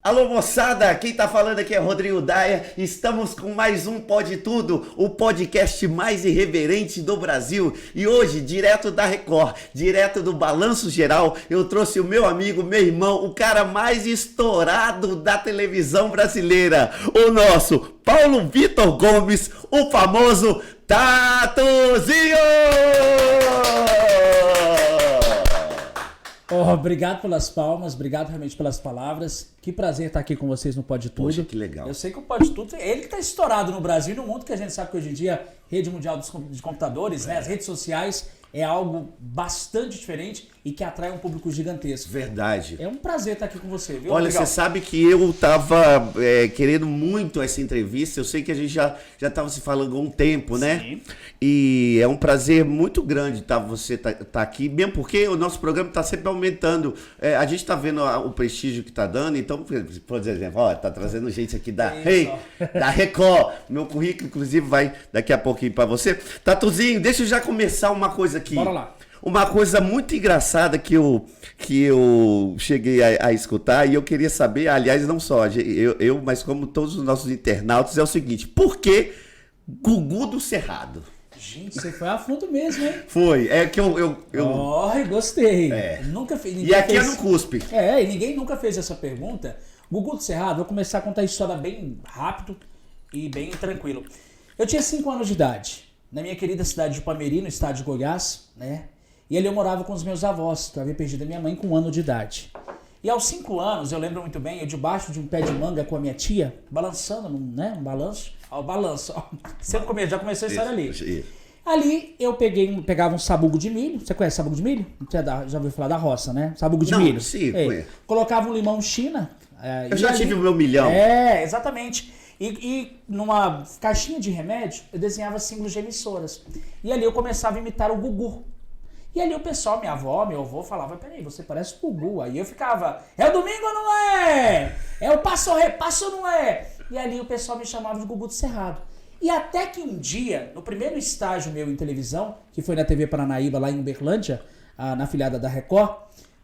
Alô moçada, quem tá falando aqui é Rodrigo Daia, estamos com mais um Pode Tudo, o podcast mais irreverente do Brasil. E hoje, direto da Record, direto do Balanço Geral, eu trouxe o meu amigo, meu irmão, o cara mais estourado da televisão brasileira, o nosso Paulo Vitor Gomes, o famoso Tatuzinho! Oh, obrigado pelas palmas, obrigado realmente pelas palavras. Que prazer estar aqui com vocês no Pode Tudo. Poxa, que legal. Eu sei que o Pode Tudo é ele que está estourado no Brasil e no mundo, que a gente sabe que hoje em dia, rede mundial de computadores, né, as redes sociais, é algo bastante diferente e que atrai um público gigantesco. Verdade. É um prazer estar aqui com você, viu? Olha, legal. você sabe que eu tava querendo muito essa entrevista, eu sei que a gente já tava se falando há um tempo, né? Sim. E é um prazer muito grande você tá aqui, mesmo porque o nosso programa tá sempre aumentando. A gente tá vendo o prestígio que tá dando, então, por exemplo, ó, tá trazendo gente aqui da Record. Meu currículo, inclusive, vai daqui a pouquinho pra você. Tatuzinho, deixa eu já começar uma coisa aqui. Bora lá. Uma coisa muito engraçada que eu cheguei a escutar e eu queria saber, aliás, não só eu, mas como todos os nossos internautas, é o seguinte: por que Gugu do Cerrado? Gente, você foi a fundo mesmo, hein? Foi, é que eu... Oh, gostei. É. Nunca fez. E aqui é no cuspe. E ninguém nunca fez essa pergunta. Gugu do Cerrado, vou começar a contar a história bem rápido e bem tranquilo. Eu tinha 5 anos de idade, na minha querida cidade de Palmeiras, no estado de Goiás, né? E ali eu morava com os meus avós, que eu havia perdido a minha mãe com 1 ano de idade. E aos 5 anos, eu lembro muito bem, eu debaixo de um pé de manga com a minha tia, balançando, né? Um balanço. Ó, o balanço. Ó. Já começou a história ali. Ali eu pegava um sabugo de milho. Você conhece sabugo de milho? Já ouviu falar da roça, né? Sabugo de milho. Sim, conheço. Colocava um limão China. Eu já tive o meu milhão. É, exatamente. E numa caixinha de remédio, eu desenhava símbolos de emissoras. E ali eu começava a imitar o Gugu. E ali o pessoal, minha avó, meu avô, falava: peraí, você parece o Gugu. Aí eu ficava: é o domingo ou não é? É o passo ou repasso ou não é? E ali o pessoal me chamava de Gugu do Cerrado. E até que um dia, no primeiro estágio meu em televisão, que foi na TV Paranaíba, lá em Uberlândia, na afiliada da Record,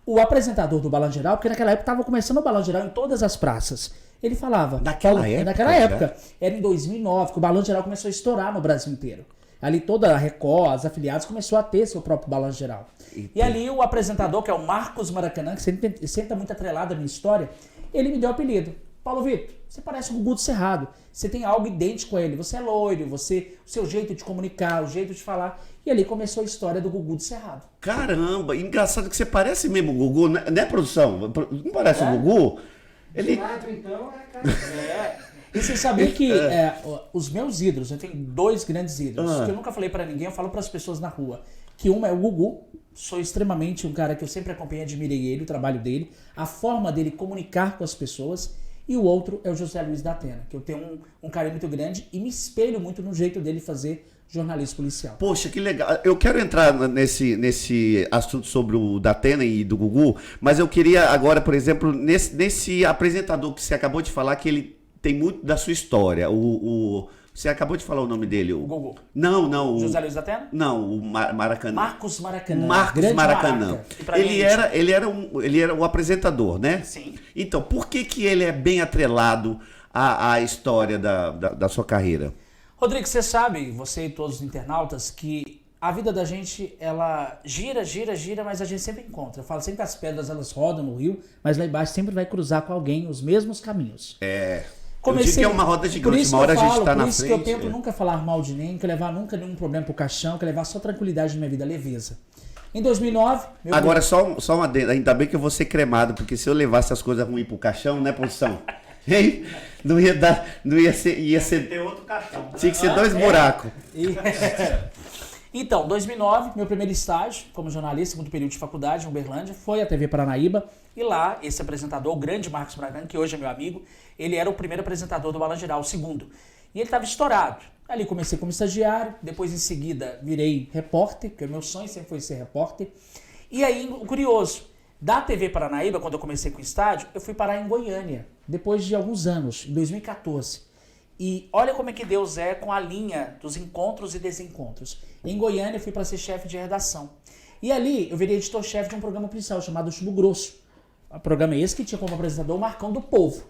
o apresentador do Balanço Geral, porque naquela época estava começando o Balanço Geral em todas as praças, ele falava... Naquela época, era em 2009, que o Balanço Geral começou a estourar no Brasil inteiro. Ali toda a Record, as afiliadas, começou a ter seu próprio Balanço Geral. E ali o apresentador, que é o Marcos Maracanã, que sempre está muito atrelado à minha história, ele me deu o apelido. Paulo Vitor, você parece o Gugu do Cerrado. Você tem algo idêntico a ele. Você é loiro, o seu jeito de comunicar, o jeito de falar. E ali começou a história do Gugu do Cerrado. Caramba, engraçado que você parece mesmo o Gugu, né, produção? Não parece o Gugu? Ele... Então, E você sabia que os meus ídolos, eu tenho 2 grandes ídolos, que eu nunca falei pra ninguém, eu falo pras pessoas na rua. Que uma é o Gugu, sou extremamente um cara que eu sempre acompanhei, admirei ele, o trabalho dele, a forma dele comunicar com as pessoas. E o outro é o José Luiz da Atena, que eu tenho um carinho muito grande e me espelho muito no jeito dele fazer jornalismo policial. Poxa, que legal. Eu quero entrar nesse assunto sobre o da Atena e do Gugu, mas eu queria agora, por exemplo, nesse apresentador que você acabou de falar, que ele tem muito da sua história, você acabou de falar o nome dele. O Gugu. Não. José Luiz da Atena? Não, o Maracanã. Marcos Maracanã. Marcos Maracanã. Ele era o apresentador, né? Sim. Então, por que ele é bem atrelado à história da sua carreira? Rodrigo, você sabe, você e todos os internautas, que a vida da gente, ela gira, mas a gente sempre encontra. Eu falo sempre que as pedras, elas rodam no rio, mas lá embaixo sempre vai cruzar com alguém os mesmos caminhos. Eu digo que é uma roda gigante, uma hora a gente tá na frente. Por isso que eu tento nunca falar mal de ninguém, que levar nunca nenhum problema pro caixão, que levar só tranquilidade na minha vida, leveza. Em 2009... Agora, só uma adenda, ainda bem que eu vou ser cremado, porque se eu levasse as coisas ruins pro caixão, né, produção? Hein? Não ia dar, ia ser... Ter outro caixão. Tinha que ser 2 buracos. Então, 2009, meu primeiro estágio como jornalista, segundo período de faculdade em Uberlândia, foi a TV Paranaíba. E lá, esse apresentador, o grande Marcos Bragano, que hoje é meu amigo, ele era o primeiro apresentador do Balanço Geral, o segundo. E ele estava estourado. Ali comecei como estagiário, depois em seguida virei repórter, porque o meu sonho sempre foi ser repórter. E aí, o curioso, da TV Paranaíba, quando eu comecei com o estádio, eu fui parar em Goiânia, depois de alguns anos, em 2014. E olha como é que Deus é com a linha dos encontros e desencontros. Em Goiânia eu fui para ser chefe de redação. E ali eu virei editor-chefe de um programa policial chamado Chumbo Grosso. O programa esse que tinha como apresentador o Marcão do Povo.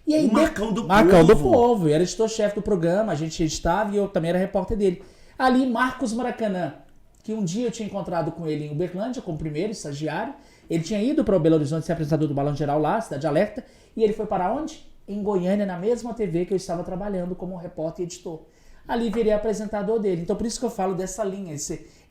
E aí, Marcão do Marcão do Povo. Povo. Eu era editor-chefe do programa, a gente editava e eu também era repórter dele. Ali, Marcos Maracanã, que um dia eu tinha encontrado com ele em Uberlândia como primeiro estagiário. Ele tinha ido para o Belo Horizonte ser apresentador do Balanço Geral lá, Cidade Alerta. E ele foi para onde? Em Goiânia, na mesma TV que eu estava trabalhando como repórter e editor. Ali virei apresentador dele. Então por isso que eu falo dessa linha.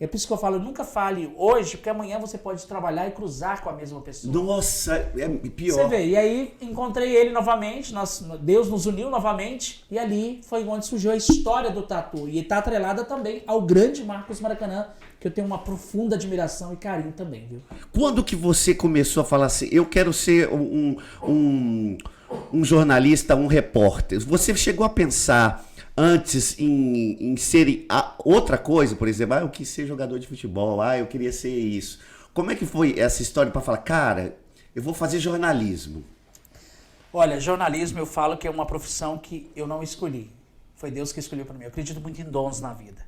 É por isso que eu falo, nunca fale hoje, porque amanhã você pode trabalhar e cruzar com a mesma pessoa. Nossa, é pior. Você vê, e aí encontrei ele novamente, Deus nos uniu novamente, e ali foi onde surgiu a história do tatu. E está atrelada também ao grande Marcos Maracanã, que eu tenho uma profunda admiração e carinho também, viu? Quando que você começou a falar assim, eu quero ser um jornalista, um repórter? Você chegou a pensar antes em ser outra coisa, por exemplo, eu quis ser jogador de futebol, eu queria ser isso. Como é que foi essa história para falar, cara, eu vou fazer jornalismo? Olha, jornalismo eu falo que é uma profissão que eu não escolhi. Foi Deus que escolheu para mim. Eu acredito muito em dons na vida.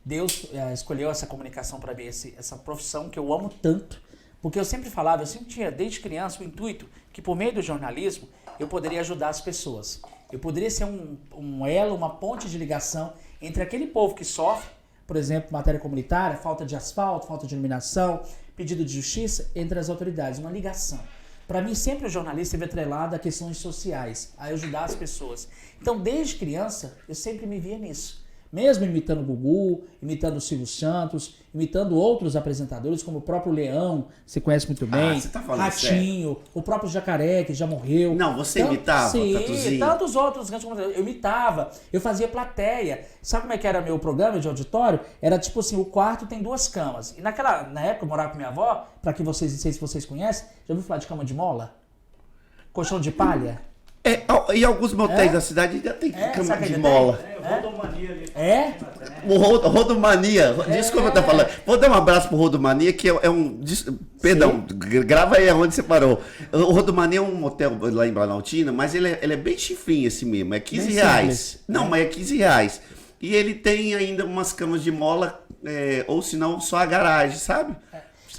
Deus escolheu essa comunicação para mim, essa profissão que eu amo tanto, porque eu sempre falava, eu sempre tinha desde criança o intuito que por meio do jornalismo eu poderia ajudar as pessoas. Eu poderia ser um elo, uma ponte de ligação entre aquele povo que sofre, por exemplo, matéria comunitária, falta de asfalto, falta de iluminação, pedido de justiça, entre as autoridades, uma ligação. Para mim, sempre o jornalista esteve atrelado a questões sociais, a ajudar as pessoas. Então, desde criança, eu sempre me via nisso. Mesmo imitando o Gugu, imitando o Silvio Santos, imitando outros apresentadores, como o próprio Leão, você conhece muito bem, você tá falando Ratinho, sério? O próprio Jacaré, que já morreu. Não, você imitava, Sim, Tatuzinho? tantos outros grandes comunicadores. Eu imitava, eu fazia plateia. Sabe como é que era meu programa de auditório? Era tipo assim, o quarto tem 2 camas. E na época eu morava com minha avó, para que vocês, não sei se vocês conhecem, já ouviu falar de cama de mola? Colchão de palha? E alguns motéis da cidade ainda tem cama sabe de que mola. Rodomania ali. O Rodomania, desculpa eu estar falando. Vou dar um abraço pro Rodomania, que é um. Perdão, grava aí aonde você parou. O Rodomania é um motel lá em Planaltina, mas ele é bem chifrinho assim mesmo. É 15 Bem reais. simples. Não, mas é 15 reais. E ele tem ainda umas camas de mola, ou se não, só a garagem, sabe?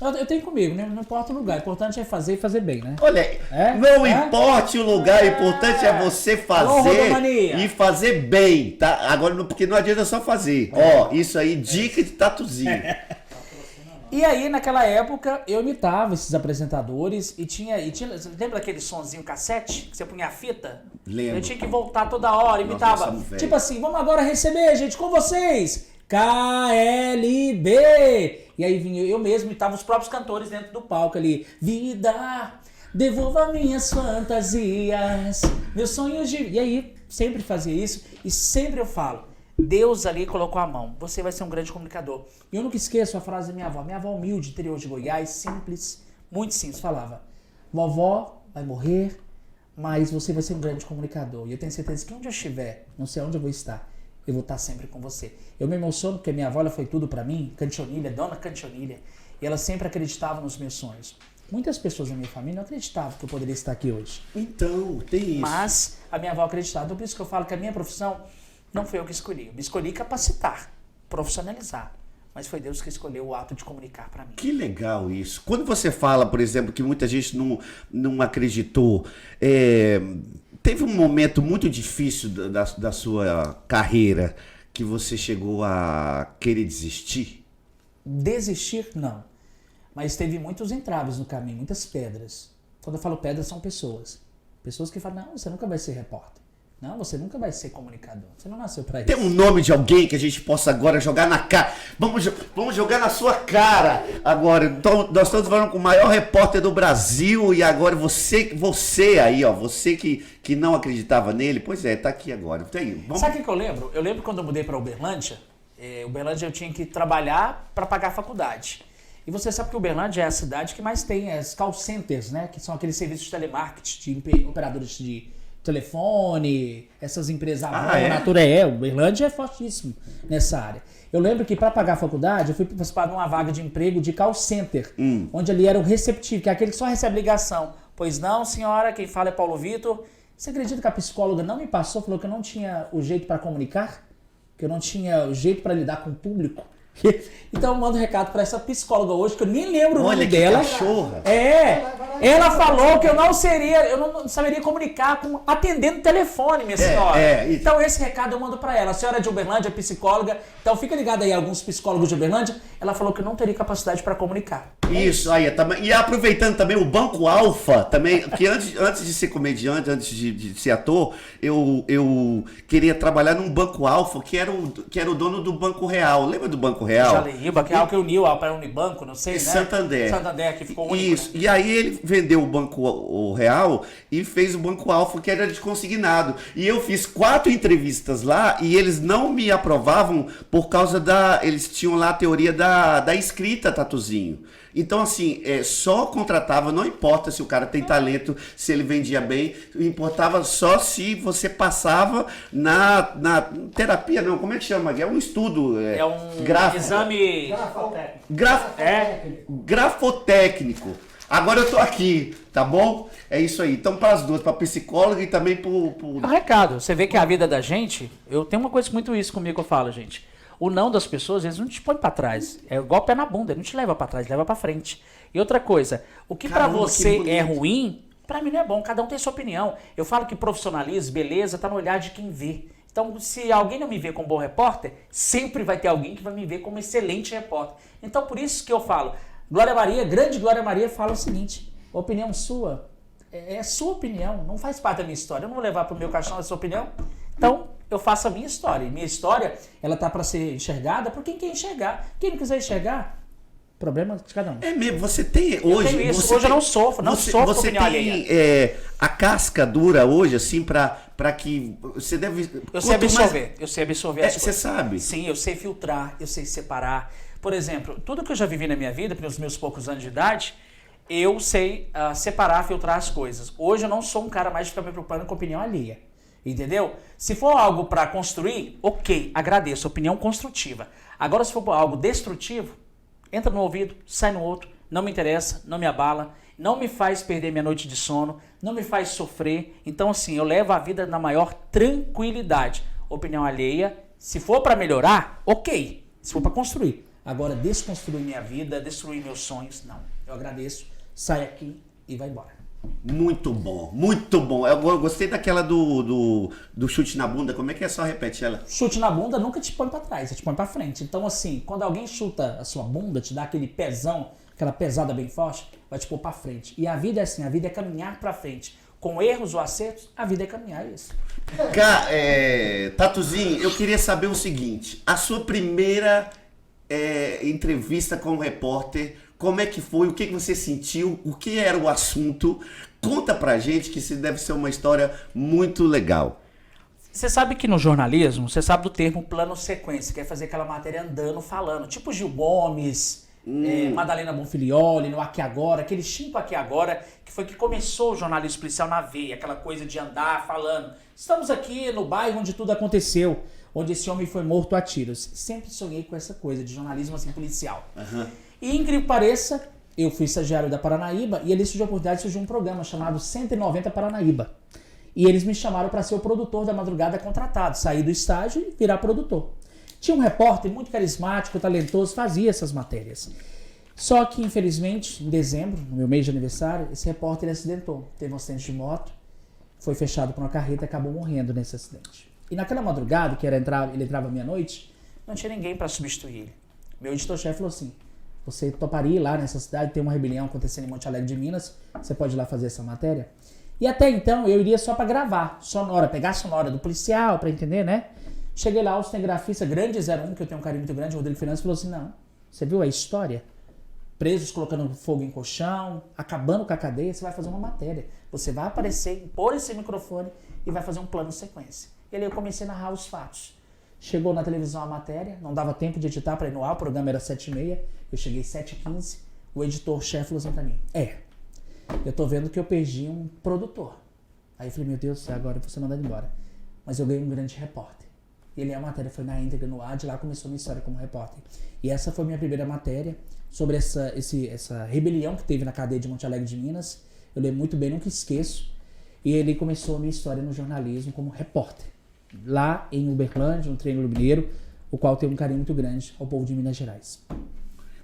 Eu tenho comigo, né? Não importa o lugar. O importante é fazer e fazer bem, né? Olha, não importe o lugar, o importante é você fazer Rodomania. e fazer bem, tá? Agora, porque não adianta só fazer. Isso aí, dica de tatuzinho. E aí, naquela época, eu imitava esses apresentadores e tinha lembra daquele sonzinho cassete que você punha a fita? Lembro. Eu tinha que voltar toda hora, imitava. nós somos velhos. Tipo assim, vamos agora receber, gente, com vocês. KLB! E aí vinha eu mesmo, imitava os próprios cantores dentro do palco ali. Vida, devolva minhas fantasias, meus sonhos de... E aí, sempre fazia isso e sempre eu falo, Deus ali colocou a mão, você vai ser um grande comunicador. E eu nunca esqueço a frase da minha avó humilde, interior de Goiás, simples, muito simples, falava, vovó vai morrer, mas você vai ser um grande comunicador. E eu tenho certeza que onde eu estiver, não sei onde eu vou estar, eu vou estar sempre com você. Eu me emociono porque minha avó ela foi tudo pra mim, Cantionilha, dona Cantionilha, e ela sempre acreditava nos meus sonhos. Muitas pessoas na minha família não acreditavam que eu poderia estar aqui hoje. Então, tem isso. Mas a minha avó acreditava. Então por isso que eu falo que a minha profissão não foi eu que escolhi. Eu me escolhi capacitar, profissionalizar. Mas foi Deus que escolheu o ato de comunicar pra mim. Que legal isso. Quando você fala, por exemplo, que muita gente não acreditou, teve um momento muito difícil da sua carreira que você chegou a querer desistir? Desistir, não. Mas teve muitos entraves no caminho, muitas pedras. Quando eu falo pedras, são pessoas. Pessoas que falam, não, você nunca vai ser repórter. Não, você nunca vai ser comunicador. Você não nasceu pra isso. Tem um nome de alguém que a gente possa agora jogar na cara. Vamos jogar na sua cara agora. Então, nós estamos falando com o maior repórter do Brasil e agora você aí, ó, você que não acreditava nele, pois é, tá aqui agora. Sabe o que eu lembro? Eu lembro quando eu mudei pra Uberlândia, Uberlândia eu tinha que trabalhar para pagar a faculdade. E você sabe que Uberlândia é a cidade que mais tem as call centers, né? Que são aqueles serviços de telemarketing, de operadores de telefone, essas empresas Uberlândia é fortíssimo nessa área. Eu lembro que para pagar a faculdade, eu fui participar de uma vaga de emprego de call center, onde ali era o receptivo, que é aquele que só recebe ligação. Pois não, senhora, quem fala é Paulo Vitor. Você acredita que a psicóloga não me passou, falou que eu não tinha o jeito para comunicar? Que eu não tinha o jeito para lidar com o público? Então eu mando um recado para essa psicóloga hoje, que eu nem lembro o nome dela. Cachorra. Ela falou que eu não saberia comunicar atendendo telefone, minha senhora. Então esse recado eu mando para ela. A senhora é de Uberlândia, psicóloga, então fica ligado aí, alguns psicólogos de Uberlândia. Ela falou que eu não teria capacidade para comunicar. Isso, aí, e aproveitando também o Banco Alfa, também, que antes de ser comediante, antes de ser ator, eu queria trabalhar num Banco Alfa, que era o dono do Banco Real. Lembra do Banco Real? Já li, o Banco Real que uniu para Unibanco, não sei, né? Santander, que ficou único. Isso, né? E aí ele vendeu o Banco Real e fez o Banco Alfa, que era de consignado. E eu fiz 4 entrevistas lá e eles não me aprovavam por causa eles tinham lá a teoria da escrita, Tatuzinho. Então, assim, só contratava, não importa se o cara tem talento, se ele vendia bem, importava só se você passava na terapia, não, como é que chama? É um estudo. É um exame grafotécnico. Agora eu tô aqui, tá bom? É isso aí. Então, para as duas, para psicóloga e também pro... É um recado. Você vê que a vida da gente, eu tenho uma coisa muito isso comigo que eu falo, gente. O não das pessoas, eles não te põem pra trás. É igual pé na bunda, ele não te leva pra trás, leva pra frente. E outra coisa, o que pra você é ruim, pra mim não é bom, cada um tem sua opinião. Eu falo que profissionalismo, beleza, tá no olhar de quem vê. Então, se alguém não me vê como bom repórter, sempre vai ter alguém que vai me ver como excelente repórter. Então, por isso que eu falo, Glória Maria, grande Glória Maria, fala o seguinte, a opinião sua, é sua opinião, não faz parte da minha história. Eu não vou levar pro meu caixão a sua opinião. Então, eu faço a minha história. E minha história, ela tá para ser enxergada por quem quer enxergar. Quem não quiser enxergar, problema de cada um. É mesmo, você tem hoje... Hoje eu não sofro, sofro você tem a casca dura hoje, assim, para que você deve... Eu sei absorver as coisas. Você sabe? Sim, eu sei filtrar, eu sei separar. Por exemplo, tudo que eu já vivi na minha vida, pelos meus poucos anos de idade, eu sei separar, filtrar as coisas. Hoje eu não sou um cara mais de ficar me preocupando com a opinião alheia. Entendeu? Se for algo para construir, ok, agradeço, opinião construtiva. Agora, se for algo destrutivo, entra no ouvido, sai no outro, não me interessa, não me abala, não me faz perder minha noite de sono, não me faz sofrer. Então, assim, eu levo a vida na maior tranquilidade. Opinião alheia, se for para melhorar, ok. Se for para construir. Agora, desconstruir minha vida, destruir meus sonhos, não. Eu agradeço, sai aqui e vai embora. Muito bom, muito bom. Eu gostei daquela do chute na bunda. Como é que é? Só repete ela. Chute na bunda nunca te põe pra trás, te põe pra frente. Então, assim, quando alguém chuta a sua bunda, te dá aquele pezão, aquela pesada bem forte, vai te pôr pra frente. E a vida é assim, a vida é caminhar pra frente. Com erros ou acertos, a vida é caminhar, é isso. Tatuzinho, eu queria saber o seguinte. A sua primeira entrevista com o repórter... Como é que foi? O que você sentiu? O que era o assunto? Conta pra gente, que isso deve ser uma história muito legal. Você sabe que no jornalismo, você sabe do termo plano sequência, que é fazer aquela matéria andando, falando. Tipo Gil Gomes, Madalena Bonfilioli, no Aqui Agora, aquele Chico Aqui Agora, que foi que começou o jornalismo policial na veia, aquela coisa de andar falando. Estamos aqui no bairro onde tudo aconteceu, onde esse homem foi morto a tiros. Sempre sonhei com essa coisa de jornalismo assim policial. E, incrível que pareça, eu fui estagiário da Paranaíba e ali surgiu a oportunidade de surgir um programa chamado 190 Paranaíba. E eles me chamaram para ser o produtor da madrugada contratado, sair do estágio e virar produtor. Tinha um repórter muito carismático, talentoso, fazia essas matérias. Só que, infelizmente, em dezembro, no meu mês de aniversário, esse repórter acidentou. Teve um acidente de moto, foi fechado por uma carreta e acabou morrendo nesse acidente. E naquela madrugada, que ele entrava meia-noite, não tinha ninguém para substituir ele. Meu editor-chefe falou assim: você toparia ir lá nessa cidade, tem uma rebelião acontecendo em Monte Alegre de Minas, você pode ir lá fazer essa matéria? E até então eu iria só para gravar, sonora, pegar a sonora do policial, para entender, né? Cheguei lá, o cinegrafista grande 01, que eu tenho um carinho muito grande, o Rodrigo Fernandes, falou assim: não, você viu a história? Presos colocando fogo em colchão, acabando com a cadeia, você vai fazer uma matéria. Você vai aparecer, pôr esse microfone e vai fazer um plano sequência. E ali eu comecei a narrar os fatos. Chegou na televisão a matéria, não dava tempo de editar para ir no ar, o programa era 7h30, eu cheguei 7h15, o editor-chefe falou assim pra mim, eu tô vendo que eu perdi um produtor. Aí eu falei, meu Deus do céu, agora eu vou ser mandado embora. Mas eu ganhei um grande repórter. E ele, a matéria foi na íntegra no ar, de lá começou a minha história como repórter. E essa foi a minha primeira matéria sobre essa rebelião que teve na cadeia de Monte Alegre de Minas. Eu lembro muito bem, nunca esqueço. E ele começou a minha história no jornalismo como repórter. Lá em Uberlândia, no Triângulo Mineiro, o qual tem um carinho muito grande ao povo de Minas Gerais.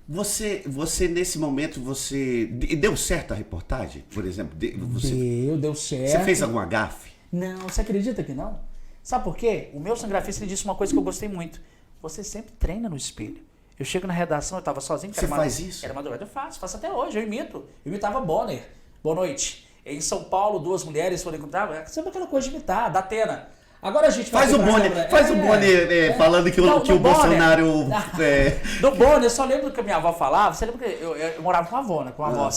Você nesse momento, deu certo a reportagem? Por exemplo, Deu certo. Você fez alguma gafe? Não, você acredita que não? Sabe por quê? O meu cinegrafista ele disse uma coisa que eu gostei muito. Você sempre treina no espelho. Eu chego na redação, eu estava sozinho. Você faz isso? Era madrugada, eu faço até hoje, eu imito. Eu imitava Bonner. Boa noite. Em São Paulo, 2 mulheres foram encontrar. Sempre aquela coisa de imitar, da Atena. Agora a gente faz o Bonner, falando que o Bolsonaro... Do Bonner, eu só lembro do que a minha avó falava. Você lembra que eu morava com a avó, né? Com a avó.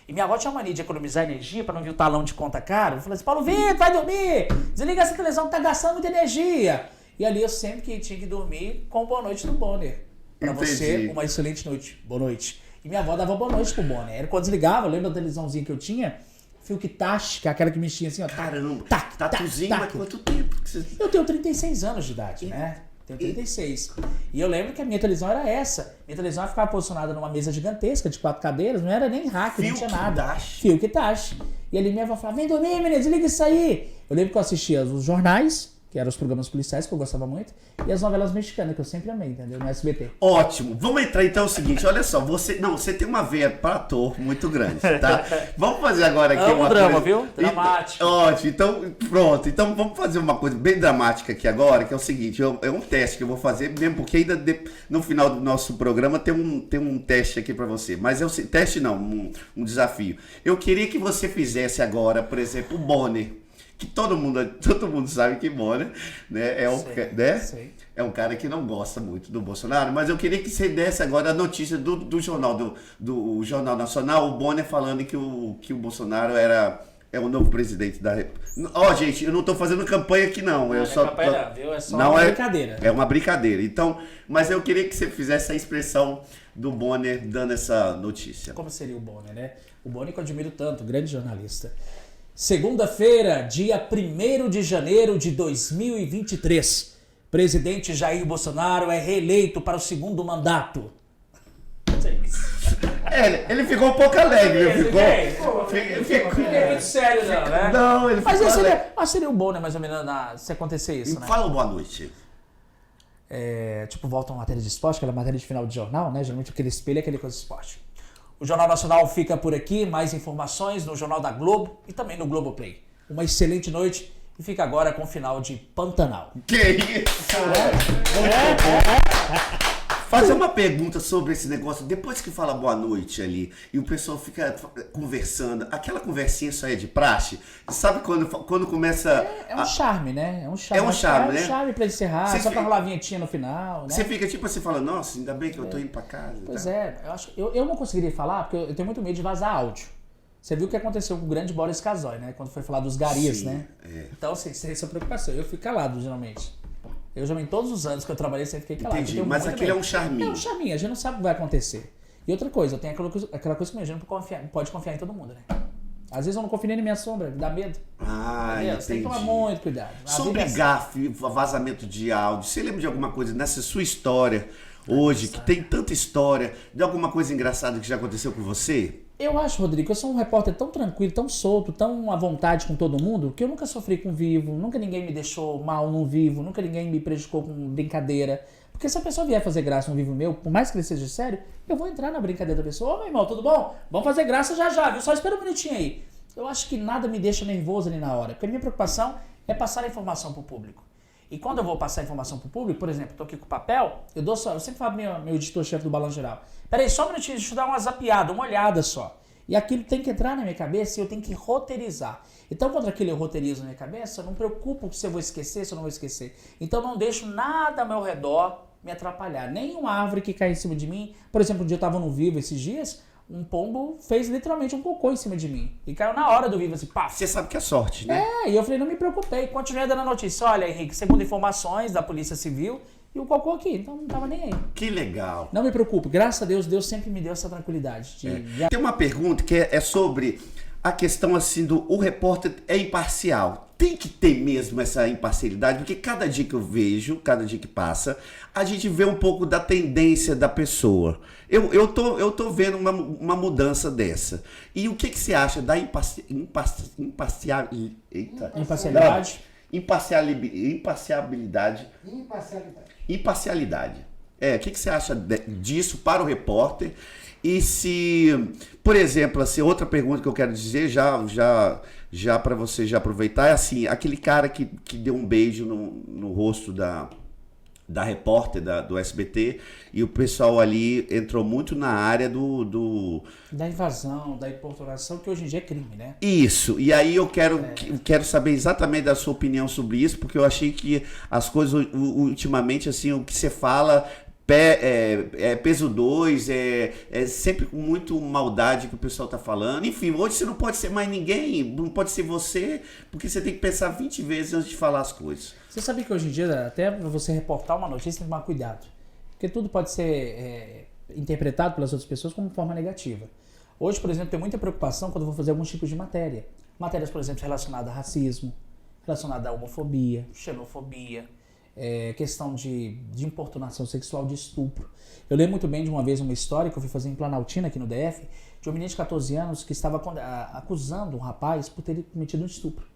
E minha avó tinha uma mania de economizar energia para não vir o talão de conta caro. Eu falei assim, Paulo Vitor, vai dormir! Desliga essa televisão que tá gastando muita energia. E ali eu sempre que tinha que dormir com boa noite do Bonner. Pra você, uma excelente noite. Boa noite. E minha avó dava boa noite pro Bonner. Era quando desligava, eu lembro da televisãozinha que eu tinha, Filkitash, que é aquela que mexia assim, ó. Caramba, tatuzinho há quanto tempo? Eu tenho 36 anos de idade, né? Tenho 36. E eu lembro que a minha televisão era essa. Minha televisão ficava posicionada numa mesa gigantesca de 4 cadeiras, não era nem rack, não tinha nada. Filkitash. E ali minha avó falava, vem dormir, menino, desliga isso aí. Eu lembro que eu assistia os jornais, que eram os programas policiais, que eu gostava muito, e as novelas mexicanas, que eu sempre amei, entendeu? No SBT. Ótimo. Vamos entrar então o seguinte, olha só, você tem uma veia para ator muito grande, tá? Vamos fazer agora aqui uma drama, viu? Dramático. Ótimo. Então, pronto. Então vamos fazer uma coisa bem dramática aqui agora, que é o seguinte, é um teste que eu vou fazer, mesmo porque ainda no final do nosso programa tem um teste aqui para você. Mas teste não, um desafio. Eu queria que você fizesse agora, por exemplo, o Bonner. Que todo mundo sabe que Bonner, né, é um cara que não gosta muito do Bolsonaro, mas eu queria que você desse agora a notícia do jornal, do Jornal Nacional, o Bonner falando que o Bolsonaro é o novo presidente da República. Gente, eu não estou fazendo campanha aqui não. Não é campanha, viu? É só uma brincadeira. É uma brincadeira. Então, mas eu queria que você fizesse a expressão do Bonner dando essa notícia. Como seria o Bonner, né? O Bonner que eu admiro tanto, grande jornalista. Segunda-feira, dia 1º de janeiro de 2023. Presidente Jair Bolsonaro é reeleito para o 2º mandato. Ele ficou um pouco alegre, Ficou muito sério, não, né? Não, ele ficou alegre. Mas seria bom, né, mais ou menos, se acontecer isso, né? Fala boa noite. Volta uma matéria de esporte, aquela matéria de final de jornal, né? Geralmente aquele espelho é aquele coisa de esporte. O Jornal Nacional fica por aqui, mais informações no Jornal da Globo e também no Globoplay. Uma excelente noite e fica agora com o final de Pantanal. Que isso? Fazer uma pergunta sobre esse negócio, depois que fala boa noite ali e o pessoal fica conversando, aquela conversinha só é de praxe, sabe quando começa... É um charme, né? É um charme, né? É um charme pra encerrar, só pra rolar a vinhetinha no final, né? Você fica tipo assim, fala, nossa, ainda bem que eu tô indo pra casa. Pois eu não conseguiria falar, porque eu tenho muito medo de vazar áudio. Você viu o que aconteceu com o grande Boris Casoy, né? Quando foi falar dos garis, né? Então, assim, você tem essa preocupação. Eu fico calado, geralmente. Eu já em todos os anos que eu trabalhei, sempre fiquei calado. Entendi, mas aquele é um charminho. É um charminho, a gente não sabe o que vai acontecer. E outra coisa, eu tenho aquela coisa que a gente não pode confiar em todo mundo, né? Às vezes eu não confio nem na minha sombra, dá medo. Entendi. Você tem que tomar muito cuidado. Sobre gafe, vazamento de áudio, você lembra de alguma coisa nessa sua história hoje, que tem tanta história, de alguma coisa engraçada que já aconteceu com você? Eu acho, Rodrigo, que eu sou um repórter tão tranquilo, tão solto, tão à vontade com todo mundo, que eu nunca sofri com vivo, nunca ninguém me deixou mal no vivo, nunca ninguém me prejudicou com brincadeira. Porque se a pessoa vier fazer graça no vivo meu, por mais que ele seja sério, eu vou entrar na brincadeira da pessoa. Ô, meu irmão, tudo bom? Vamos fazer graça já, viu? Só espera um minutinho aí. Eu acho que nada me deixa nervoso ali na hora, porque a minha preocupação é passar a informação pro público. E quando eu vou passar a informação pro público, por exemplo, eu tô aqui com o papel, eu sempre falo pro meu editor-chefe do Balanço Geral, peraí, só um minutinho, deixa eu dar uma zapiada, uma olhada só. E aquilo tem que entrar na minha cabeça e eu tenho que roteirizar. Então, quando aquilo eu roteirizo na minha cabeça, eu não me preocupo se eu vou esquecer, se eu não vou esquecer. Então, não deixo nada ao meu redor me atrapalhar. Nem uma árvore que cai em cima de mim. Por exemplo, um dia eu estava no vivo esses dias, um pombo fez literalmente um cocô em cima de mim. E caiu na hora do vivo, assim, pá. Você sabe que é sorte, né? E eu falei, não me preocupei. Continuei dando a notícia. Olha, Henrique, segundo informações da Polícia Civil, e o cocô aqui, então não tava nem aí. Que legal. Não me preocupe, graças a Deus, Deus sempre me deu essa tranquilidade. Tem uma pergunta que é sobre a questão assim o repórter é imparcial. Tem que ter mesmo essa imparcialidade, porque cada dia que eu vejo, cada dia que passa, a gente vê um pouco da tendência da pessoa. Eu tô vendo uma mudança dessa. E o que você acha da imparcialidade? Imparcialidade. O que você acha disso para o repórter? E se, por exemplo, assim, outra pergunta que eu quero dizer, já para você já aproveitar, é assim, aquele cara que deu um beijo no rosto da repórter do SBT, e o pessoal ali entrou muito na área da invasão, da importunação, que hoje em dia é crime, né? Isso, e aí eu quero saber exatamente da sua opinião sobre isso, porque eu achei que as coisas ultimamente, assim, o que você fala peso 2, é sempre com muito maldade que o pessoal tá falando. Enfim, hoje você não pode ser mais ninguém, não pode ser você, porque você tem que pensar 20 vezes antes de falar as coisas. Você sabe que hoje em dia, até pra você reportar uma notícia, tem que tomar cuidado. Porque tudo pode ser interpretado pelas outras pessoas como forma negativa. Hoje, por exemplo, tem muita preocupação quando eu vou fazer alguns tipos de matéria. Matérias, por exemplo, relacionadas a racismo, relacionadas a homofobia, xenofobia, questão de importunação sexual, de estupro. Eu lembro muito bem de uma vez uma história que eu fui fazer em Planaltina, aqui no DF, de uma menina de 14 anos que estava acusando um rapaz por ter cometido um estupro.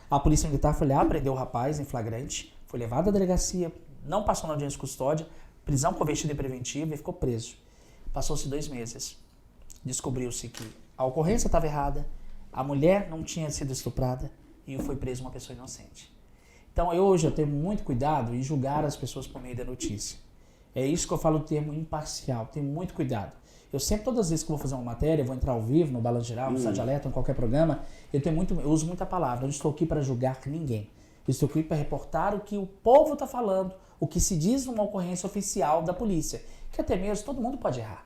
A polícia militar foi lá, prendeu o rapaz em flagrante, foi levado à delegacia, não passou na audiência de custódia, prisão convertida em preventiva e ficou preso. Passou-se 2 meses. Descobriu-se que a ocorrência estava errada, a mulher não tinha sido estuprada e foi preso uma pessoa inocente. Então hoje eu tenho muito cuidado em julgar as pessoas por meio da notícia. É isso que eu falo do termo imparcial, tenho muito cuidado. Eu sempre, todas as vezes que eu vou fazer uma matéria, eu vou entrar ao vivo, no Balanço Geral, no Estado de Alerta, em qualquer programa, eu uso muita palavra, eu não estou aqui para julgar ninguém. Eu estou aqui para reportar o que o povo está falando, o que se diz numa ocorrência oficial da polícia. Que até mesmo todo mundo pode errar.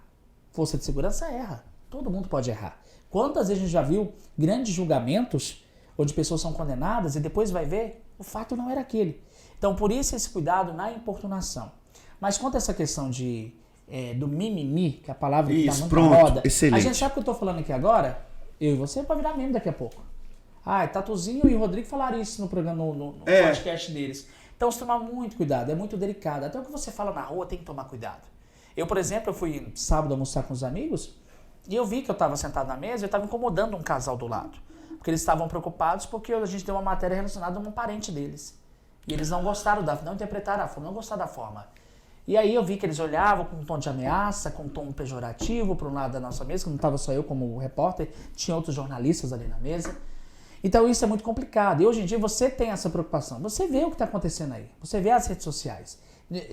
Força de segurança erra, todo mundo pode errar. Quantas vezes a gente já viu grandes julgamentos onde pessoas são condenadas e depois vai ver, o fato não era aquele. Então, por isso esse cuidado na importunação. Mas quanto a essa questão do mimimi, que é a palavra que está muito na moda, excelente. A gente sabe o que eu estou falando aqui agora, eu e você pode virar meme daqui a pouco. Tatuzinho e Rodrigo falaram isso no programa, no podcast deles. Então, você tomar muito cuidado, é muito delicado. Até o que você fala na rua tem que tomar cuidado. Eu, por exemplo, eu fui sábado almoçar com os amigos e eu vi que eu estava sentado na mesa e eu estava incomodando um casal do lado. Porque eles estavam preocupados porque a gente deu uma matéria relacionada a um parente deles. E eles não gostaram não interpretaram a forma, não gostaram da forma. E aí eu vi que eles olhavam com um tom de ameaça, com um tom pejorativo para um lado da nossa mesa, que não estava só eu como repórter, tinha outros jornalistas ali na mesa. Então isso é muito complicado. E hoje em dia você tem essa preocupação. Você vê o que está acontecendo aí. Você vê as redes sociais.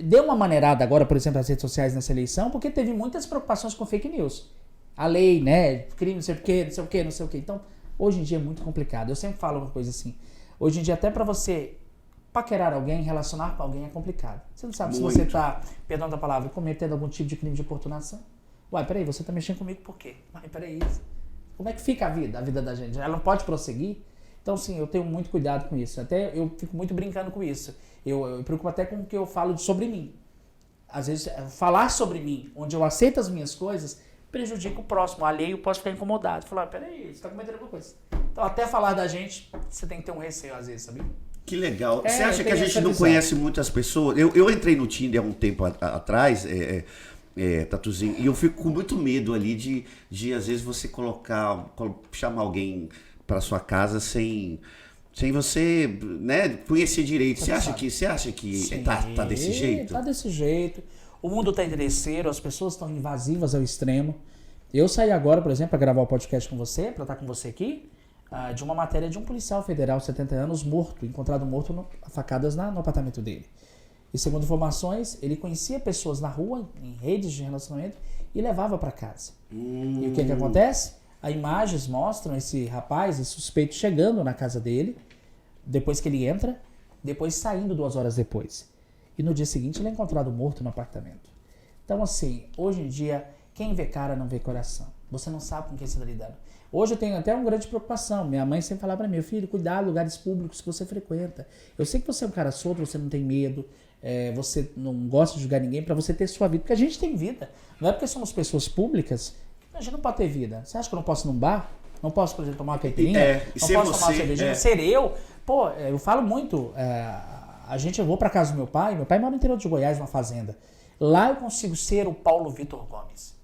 Deu uma maneirada agora, por exemplo, as redes sociais nessa eleição, porque teve muitas preocupações com fake news. A lei, né? Crime, não sei o quê, não sei o quê, não sei o quê. Então, hoje em dia é muito complicado. Eu sempre falo uma coisa assim. Hoje em dia, até para você paquerar alguém, relacionar com alguém é complicado. Você não sabe muito. Se você está, perdão da palavra, cometendo algum tipo de crime de importunação. Uai, peraí, você está mexendo comigo por quê? Uai, peraí. Como é que fica a vida da gente? Ela não pode prosseguir? Então, sim, eu tenho muito cuidado com isso. Até eu fico muito brincando com isso. Eu me preocupo até com o que eu falo sobre mim. Às vezes, falar sobre mim, onde eu aceito as minhas coisas, prejudica o próximo. O alheio pode ficar incomodado. Falar, peraí, você está cometendo alguma coisa. Então, até falar da gente, você tem que ter um receio, às vezes, sabia? Que legal. Você acha que a gente não conhece muitas pessoas? Eu entrei no Tinder há um tempo atrás, Tatuzinho, e eu fico com muito medo ali de às vezes, você chamar alguém para sua casa sem você, né, conhecer direito. Você acha que tá desse jeito? Tá desse jeito. O mundo tá interesseiro, as pessoas estão invasivas ao extremo. Eu saí agora, por exemplo, para gravar o podcast com você, para estar com você aqui, de uma matéria de um policial federal, 70 anos, encontrado morto a facadas no apartamento dele. E segundo informações, ele conhecia pessoas na rua, em redes de relacionamento, e levava para casa. E o que acontece? As imagens mostram esse rapaz, esse suspeito, chegando na casa dele, depois que ele entra, depois saindo 2 horas depois. E no dia seguinte ele é encontrado morto no apartamento. Então, assim, hoje em dia, quem vê cara não vê coração. Você não sabe com quem você está lidando. Hoje eu tenho até uma grande preocupação. Minha mãe sempre falava para mim, filho, cuidado, lugares públicos que você frequenta. Eu sei que você é um cara solto, você não tem medo, você não gosta de julgar ninguém, para você ter sua vida. Porque a gente tem vida. Não é porque somos pessoas públicas que a gente não pode ter vida. Você acha que eu não posso ir num bar? Não posso, por exemplo, tomar uma caipirinha? Não posso tomar uma cervejinha? Ser eu? Pô, eu falo muito. Eu vou para casa do meu pai mora no interior de Goiás, numa fazenda. Lá eu consigo ser o Paulo Vitor Gomes.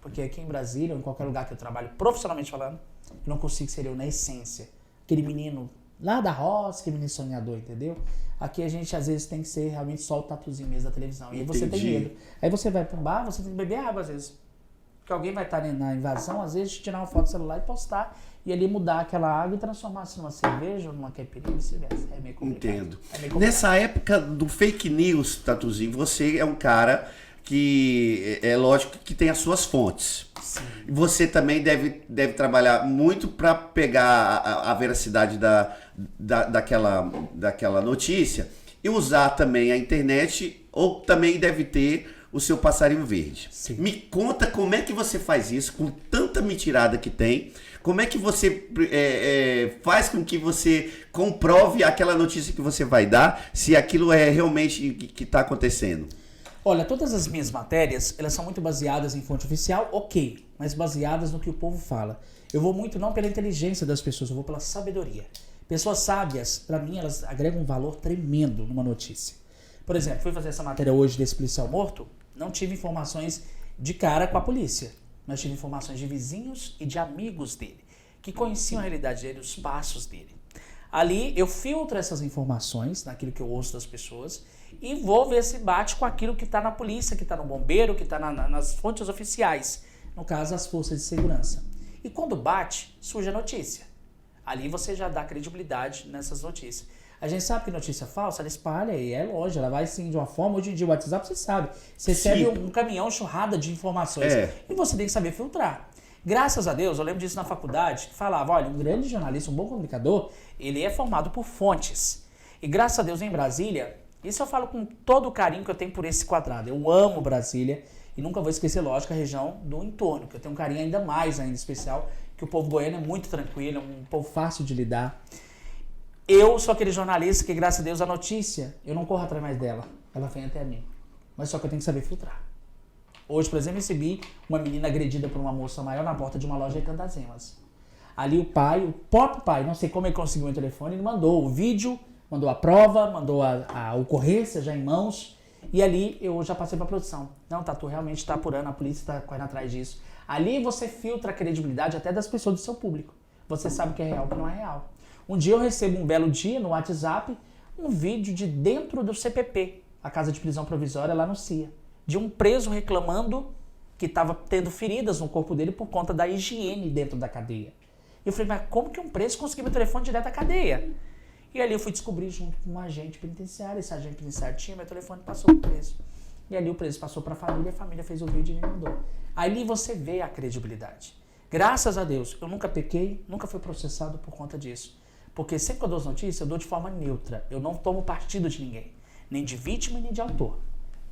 Porque aqui em Brasília, ou em qualquer lugar que eu trabalho, profissionalmente falando, eu não consigo ser eu na essência. Aquele menino lá da roça, aquele menino sonhador, entendeu? Aqui a gente às vezes tem que ser realmente só o tatuzinho mesmo da televisão. E aí você tem medo. Aí você vai para um bar, você tem que beber água às vezes. Porque alguém vai estar na invasão, às vezes tirar uma foto do celular e postar. E ali mudar aquela água e transformar-se numa cerveja ou numa caipirinha, vice-versa. É meio complicado. Entendo. Nessa época do fake news, Tatuzinho, você é um cara que é lógico que tem as suas fontes. Sim. Você também deve trabalhar muito para pegar a veracidade daquela notícia e usar também a internet, ou também deve ter o seu passarinho verde. Sim. Me conta como é que você faz isso com tanta mentirada que tem. Como é que você faz com que você comprove aquela notícia que você vai dar, se aquilo é realmente que está acontecendo? Olha, todas as minhas matérias, elas são muito baseadas em fonte oficial, ok, mas baseadas no que o povo fala. Eu vou muito não pela inteligência das pessoas, eu vou pela sabedoria. Pessoas sábias, para mim, elas agregam um valor tremendo numa notícia. Por exemplo, fui fazer essa matéria hoje desse policial morto, não tive informações de cara com a polícia, mas tive informações de vizinhos e de amigos dele, que conheciam a realidade dele, os passos dele. Ali eu filtro essas informações, naquilo que eu ouço das pessoas, e vou ver se bate com aquilo que está na polícia, que está no bombeiro, que está nas fontes oficiais, no caso as forças de segurança. E quando bate, surge a notícia. Ali você já dá credibilidade nessas notícias. A gente sabe que notícia falsa, ela espalha e é lógico, ela vai sim de uma forma. Hoje em dia o WhatsApp você sabe, você recebe um caminhão churrada de informações e você tem que saber filtrar. Graças a Deus, eu lembro disso na faculdade, que falava, olha, um grande jornalista, um bom comunicador, ele é formado por fontes. E graças a Deus em Brasília, isso eu falo com todo o carinho que eu tenho por esse quadrado. Eu amo Brasília e nunca vou esquecer, lógico, a região do entorno, que eu tenho um carinho ainda especial, que o povo goiano é muito tranquilo, é um povo fácil de lidar. Eu sou aquele jornalista que, graças a Deus, a notícia, eu não corro atrás mais dela, ela vem até mim. Mas só que eu tenho que saber filtrar. Hoje, por exemplo, recebi uma menina agredida por uma moça maior na porta de uma loja em Cantazemas. Ali o próprio pai, não sei como ele conseguiu o telefone, ele mandou o vídeo, mandou a prova, mandou a ocorrência já em mãos. E ali eu já passei para a produção. Não, Tatu, realmente está apurando, a polícia está correndo atrás disso. Ali você filtra a credibilidade até das pessoas do seu público. Você sabe o que é real e o que não é real. Um dia eu recebo um belo dia no WhatsApp um vídeo de dentro do CPP, a Casa de Prisão Provisória lá no CIA, de um preso reclamando que estava tendo feridas no corpo dele por conta da higiene dentro da cadeia. E eu falei, mas como que um preso conseguiu meu telefone direto da cadeia? E ali eu fui descobrir junto com um agente penitenciário, esse agente penitenciário tinha meu telefone e passou pro preso. E ali o preso passou para a família fez o vídeo e me mandou. Ali você vê a credibilidade. Graças a Deus, eu nunca pequei, nunca fui processado por conta disso. Porque sempre que eu dou as notícias, eu dou de forma neutra. Eu não tomo partido de ninguém. Nem de vítima, nem de autor.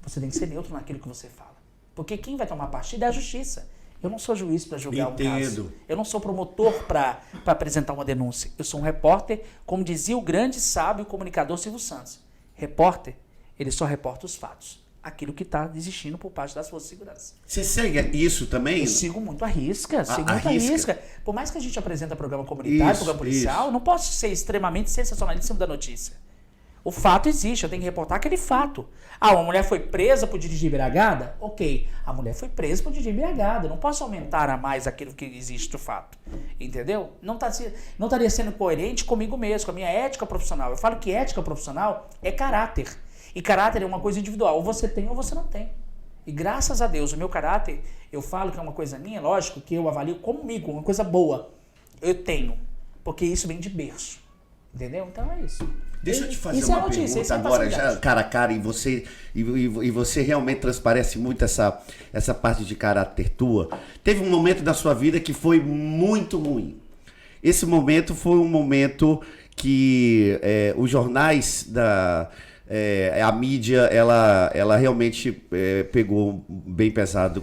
Você tem que ser neutro naquilo que você fala. Porque quem vai tomar partido é a justiça. Eu não sou juiz para julgar um caso. Eu não sou promotor para apresentar uma denúncia. Eu sou um repórter, como dizia o grande sábio comunicador Silvio Santos. Repórter, ele só reporta os fatos. Aquilo que está existindo por parte das forças de segurança. Você segue isso também? Eu sigo muito a risca. Por mais que a gente apresenta programa comunitário, programa policial, eu não posso ser extremamente sensacionalista em cima da notícia. O fato existe, eu tenho que reportar aquele fato. Ah, uma mulher foi presa por dirigir embriagada? Ok, a mulher foi presa por dirigir embriagada. Eu não posso aumentar a mais aquilo que existe do fato. Entendeu? Não estaria sendo coerente comigo mesmo, com a minha ética profissional. Eu falo que ética profissional é caráter. E caráter é uma coisa individual, ou você tem ou você não tem. E graças a Deus, o meu caráter, eu falo que é uma coisa minha, lógico, que eu avalio comigo, uma coisa boa. Eu tenho, porque isso vem de berço. Entendeu? Então é isso. Deixa eu te fazer uma pergunta agora, já cara a cara, e você realmente transparece muito essa parte de caráter tua. Teve um momento da sua vida que foi muito ruim. Esse momento foi um momento que os jornais a mídia, ela realmente pegou bem pesado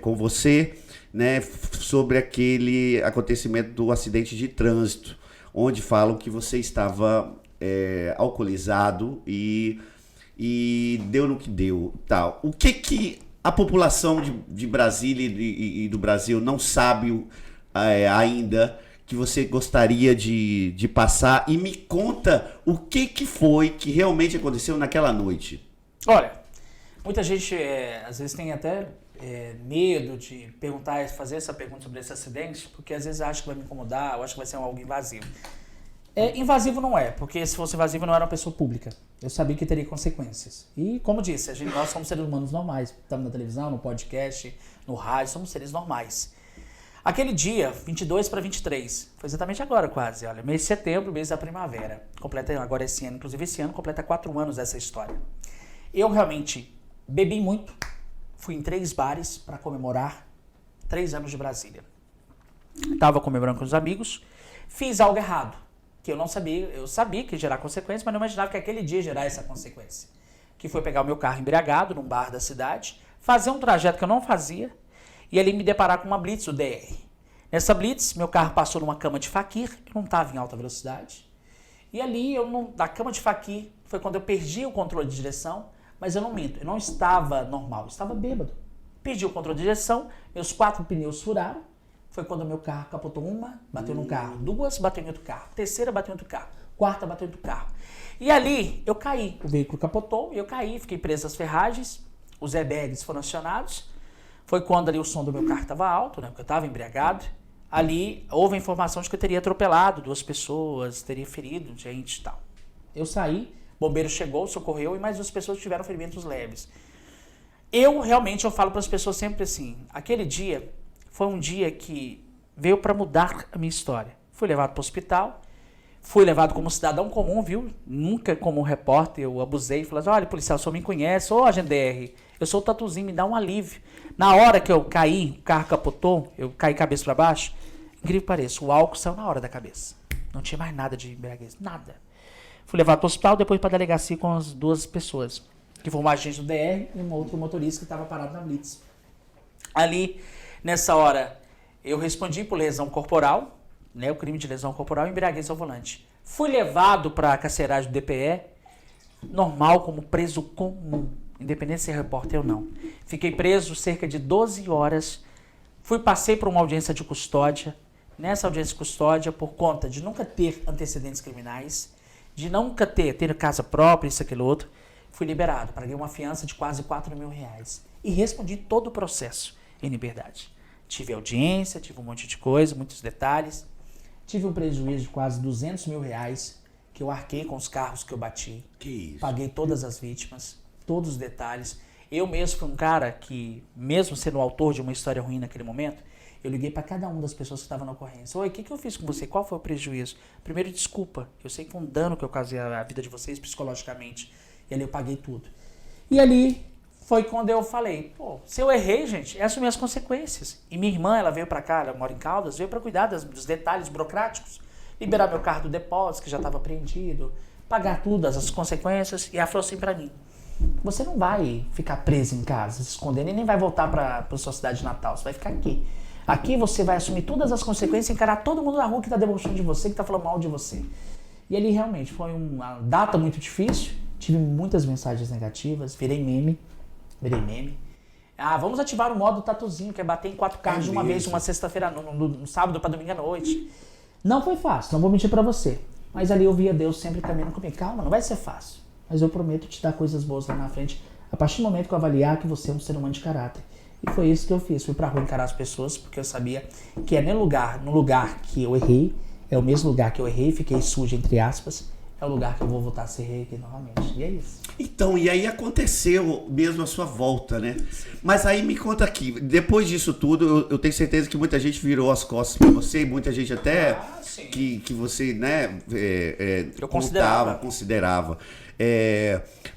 com você, né, sobre aquele acontecimento do acidente de trânsito, onde falam que você estava alcoolizado e deu no que deu, tal. O que a população de Brasília e do Brasil não sabe ainda que você gostaria de passar? E me conta o que foi que realmente aconteceu naquela noite. Olha, muita gente às vezes tem até medo de perguntar, fazer essa pergunta sobre esse acidente, porque às vezes acha que vai me incomodar, ou acha que vai ser algo invasivo. Invasivo não é, porque se fosse invasivo eu não era uma pessoa pública. Eu sabia que teria consequências. E como disse, nós somos seres humanos normais. Estamos na televisão, no podcast, no rádio, somos seres normais. Aquele dia, 22 para 23, foi exatamente agora quase, olha, mês de setembro, mês da primavera. Completa agora esse ano, inclusive esse ano completa 4 anos dessa história. Eu realmente bebi muito, fui em 3 bares para comemorar 3 anos de Brasília. Estava comemorando com os amigos, fiz algo errado. Que eu não sabia, eu sabia que ia gerar consequência, mas não imaginava que aquele dia ia gerar essa consequência. Que foi pegar o meu carro embriagado num bar da cidade, fazer um trajeto que eu não fazia, e ali me deparar com uma blitz, o DR. Nessa blitz, meu carro passou numa cama de faquir, eu não estava em alta velocidade, e ali, da cama de faquir, foi quando eu perdi o controle de direção, mas eu não minto, eu não estava normal, eu estava bêbado. Perdi o controle de direção, meus 4 pneus furaram, foi quando o meu carro capotou bateu num carro, 2 bateu em outro carro, 3ª bateu em outro carro, 4ª bateu em outro carro. E ali eu caí, o veículo capotou, eu caí, fiquei preso às ferragens, os airbags foram acionados. Foi quando ali o som do meu carro estava alto, né, porque eu estava embriagado. Ali houve a informação de que eu teria atropelado 2 pessoas, teria ferido gente e tal. Eu saí, bombeiro chegou, socorreu e mais 2 pessoas tiveram ferimentos leves. Eu falo para as pessoas sempre assim, aquele dia foi um dia que veio para mudar a minha história. Fui levado para o hospital, fui levado como cidadão comum, viu? Nunca como repórter, eu abusei e falei assim, olha, policial, o senhor me conhece, ô agente DR, eu sou o Tatuzinho, me dá um alívio. Na hora que eu caí, o carro capotou, eu caí cabeça para baixo, incrível que pareça, o álcool saiu na hora da cabeça. Não tinha mais nada de embriaguez, nada. Fui levado para o hospital, depois para a delegacia com as 2 pessoas, que foi uma agente do DR e um outro motorista que estava parado na blitz. Ali, nessa hora, eu respondi por lesão corporal, né, o crime de lesão corporal e embriaguez ao volante. Fui levado para a carceragem do DPE, normal, como preso comum, independente de ser repórter ou não. Fiquei preso cerca de 12 horas, passei por uma audiência de custódia. Nessa audiência de custódia, por conta de nunca ter antecedentes criminais, de nunca ter casa própria, isso, aquilo, outro, fui liberado, paguei uma fiança de quase R$4.000 e respondi todo o processo em liberdade. Tive audiência, tive um monte de coisa, muitos detalhes. Tive um prejuízo de quase R$200.000 que eu arquei com os carros que eu bati. Que isso? Paguei todas as vítimas, todos os detalhes. Eu mesmo fui um cara que, mesmo sendo o autor de uma história ruim naquele momento, eu liguei para cada uma das pessoas que estavam na ocorrência. Oi, o que eu fiz com você? Qual foi o prejuízo? Primeiro, desculpa. Eu sei que foi um dano que eu causei à vida de vocês psicologicamente. E ali eu paguei tudo. E ali foi quando eu falei, se eu errei, gente, assumir as consequências. E minha irmã, ela veio para cá, ela mora em Caldas, veio para cuidar dos detalhes burocráticos, liberar meu carro do depósito, que já estava apreendido, pagar tudo, as consequências. E ela falou assim para mim, você não vai ficar preso em casa, se escondendo, e nem vai voltar para sua cidade natal, você vai ficar aqui. Aqui você vai assumir todas as consequências e encarar todo mundo na rua que está debochando de você, que está falando mal de você. E ali realmente foi uma data muito difícil, tive muitas mensagens negativas, virei meme. Vamos ativar o modo Tatuzinho, que é bater em 4 carros de uma vez, uma sexta-feira, no sábado para domingo à noite. Não foi fácil, não vou mentir para você. Mas ali eu via Deus sempre caminhando comigo. Calma, não vai ser fácil. Mas eu prometo te dar coisas boas lá na frente, a partir do momento que eu avaliar que você é um ser humano de caráter. E foi isso que eu fiz. Fui pra rua encarar as pessoas, porque eu sabia que no lugar que eu errei, é o mesmo lugar que eu errei, fiquei sujo, entre aspas, é o lugar que eu vou voltar a ser rei aqui novamente. E é isso. Então, e aí aconteceu mesmo a sua volta, né? Sim. Mas aí me conta aqui, depois disso tudo, eu tenho certeza que muita gente virou as costas pra você, e muita gente até que você, né, eu considerava.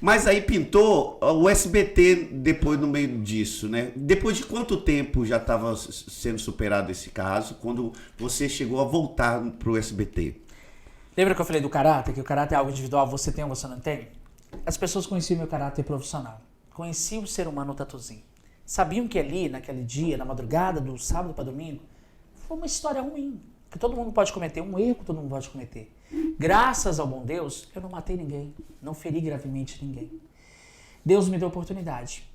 Mas aí pintou o SBT depois no meio disso, né? Depois de quanto tempo já estava sendo superado esse caso, quando você chegou a voltar pro SBT? Lembra que eu falei do caráter? Que o caráter é algo individual, você tem ou você não tem? As pessoas conheciam meu caráter profissional. Conheciam o ser humano Tatuzinho. sabiam que ali, naquele dia, na madrugada do sábado para domingo, foi uma história ruim. Que todo mundo pode cometer, um erro que todo mundo pode cometer. Graças ao bom Deus, eu não matei ninguém, não feri gravemente ninguém. Deus me deu oportunidade.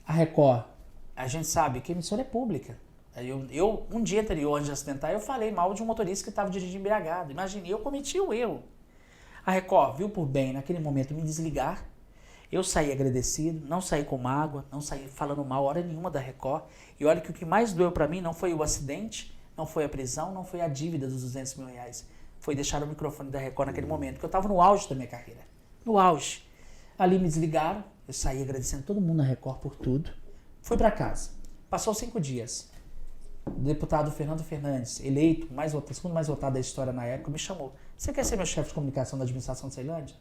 A Record, a gente sabe que a emissora é pública. Eu um dia anterior, antes de acidentar, eu falei mal de um motorista que estava dirigindo embriagado. Imagine, eu cometi o erro. A Record viu por bem, naquele momento, me desligar. Eu saí agradecido, não saí com mágoa, não saí falando mal hora nenhuma da Record. E olha que o que mais doeu para mim não foi o acidente, não foi a prisão, não foi a dívida dos 200 mil reais. Foi deixar o microfone da Record naquele momento, que eu estava no auge da minha carreira. No auge. Ali me desligaram, eu saí agradecendo todo mundo na Record por tudo. Fui para casa. Passou 5 dias. O deputado Fernando Fernandes, eleito, segundo mais votado da história na época, me chamou. Você quer ser meu chefe de comunicação da administração de Ceilândia?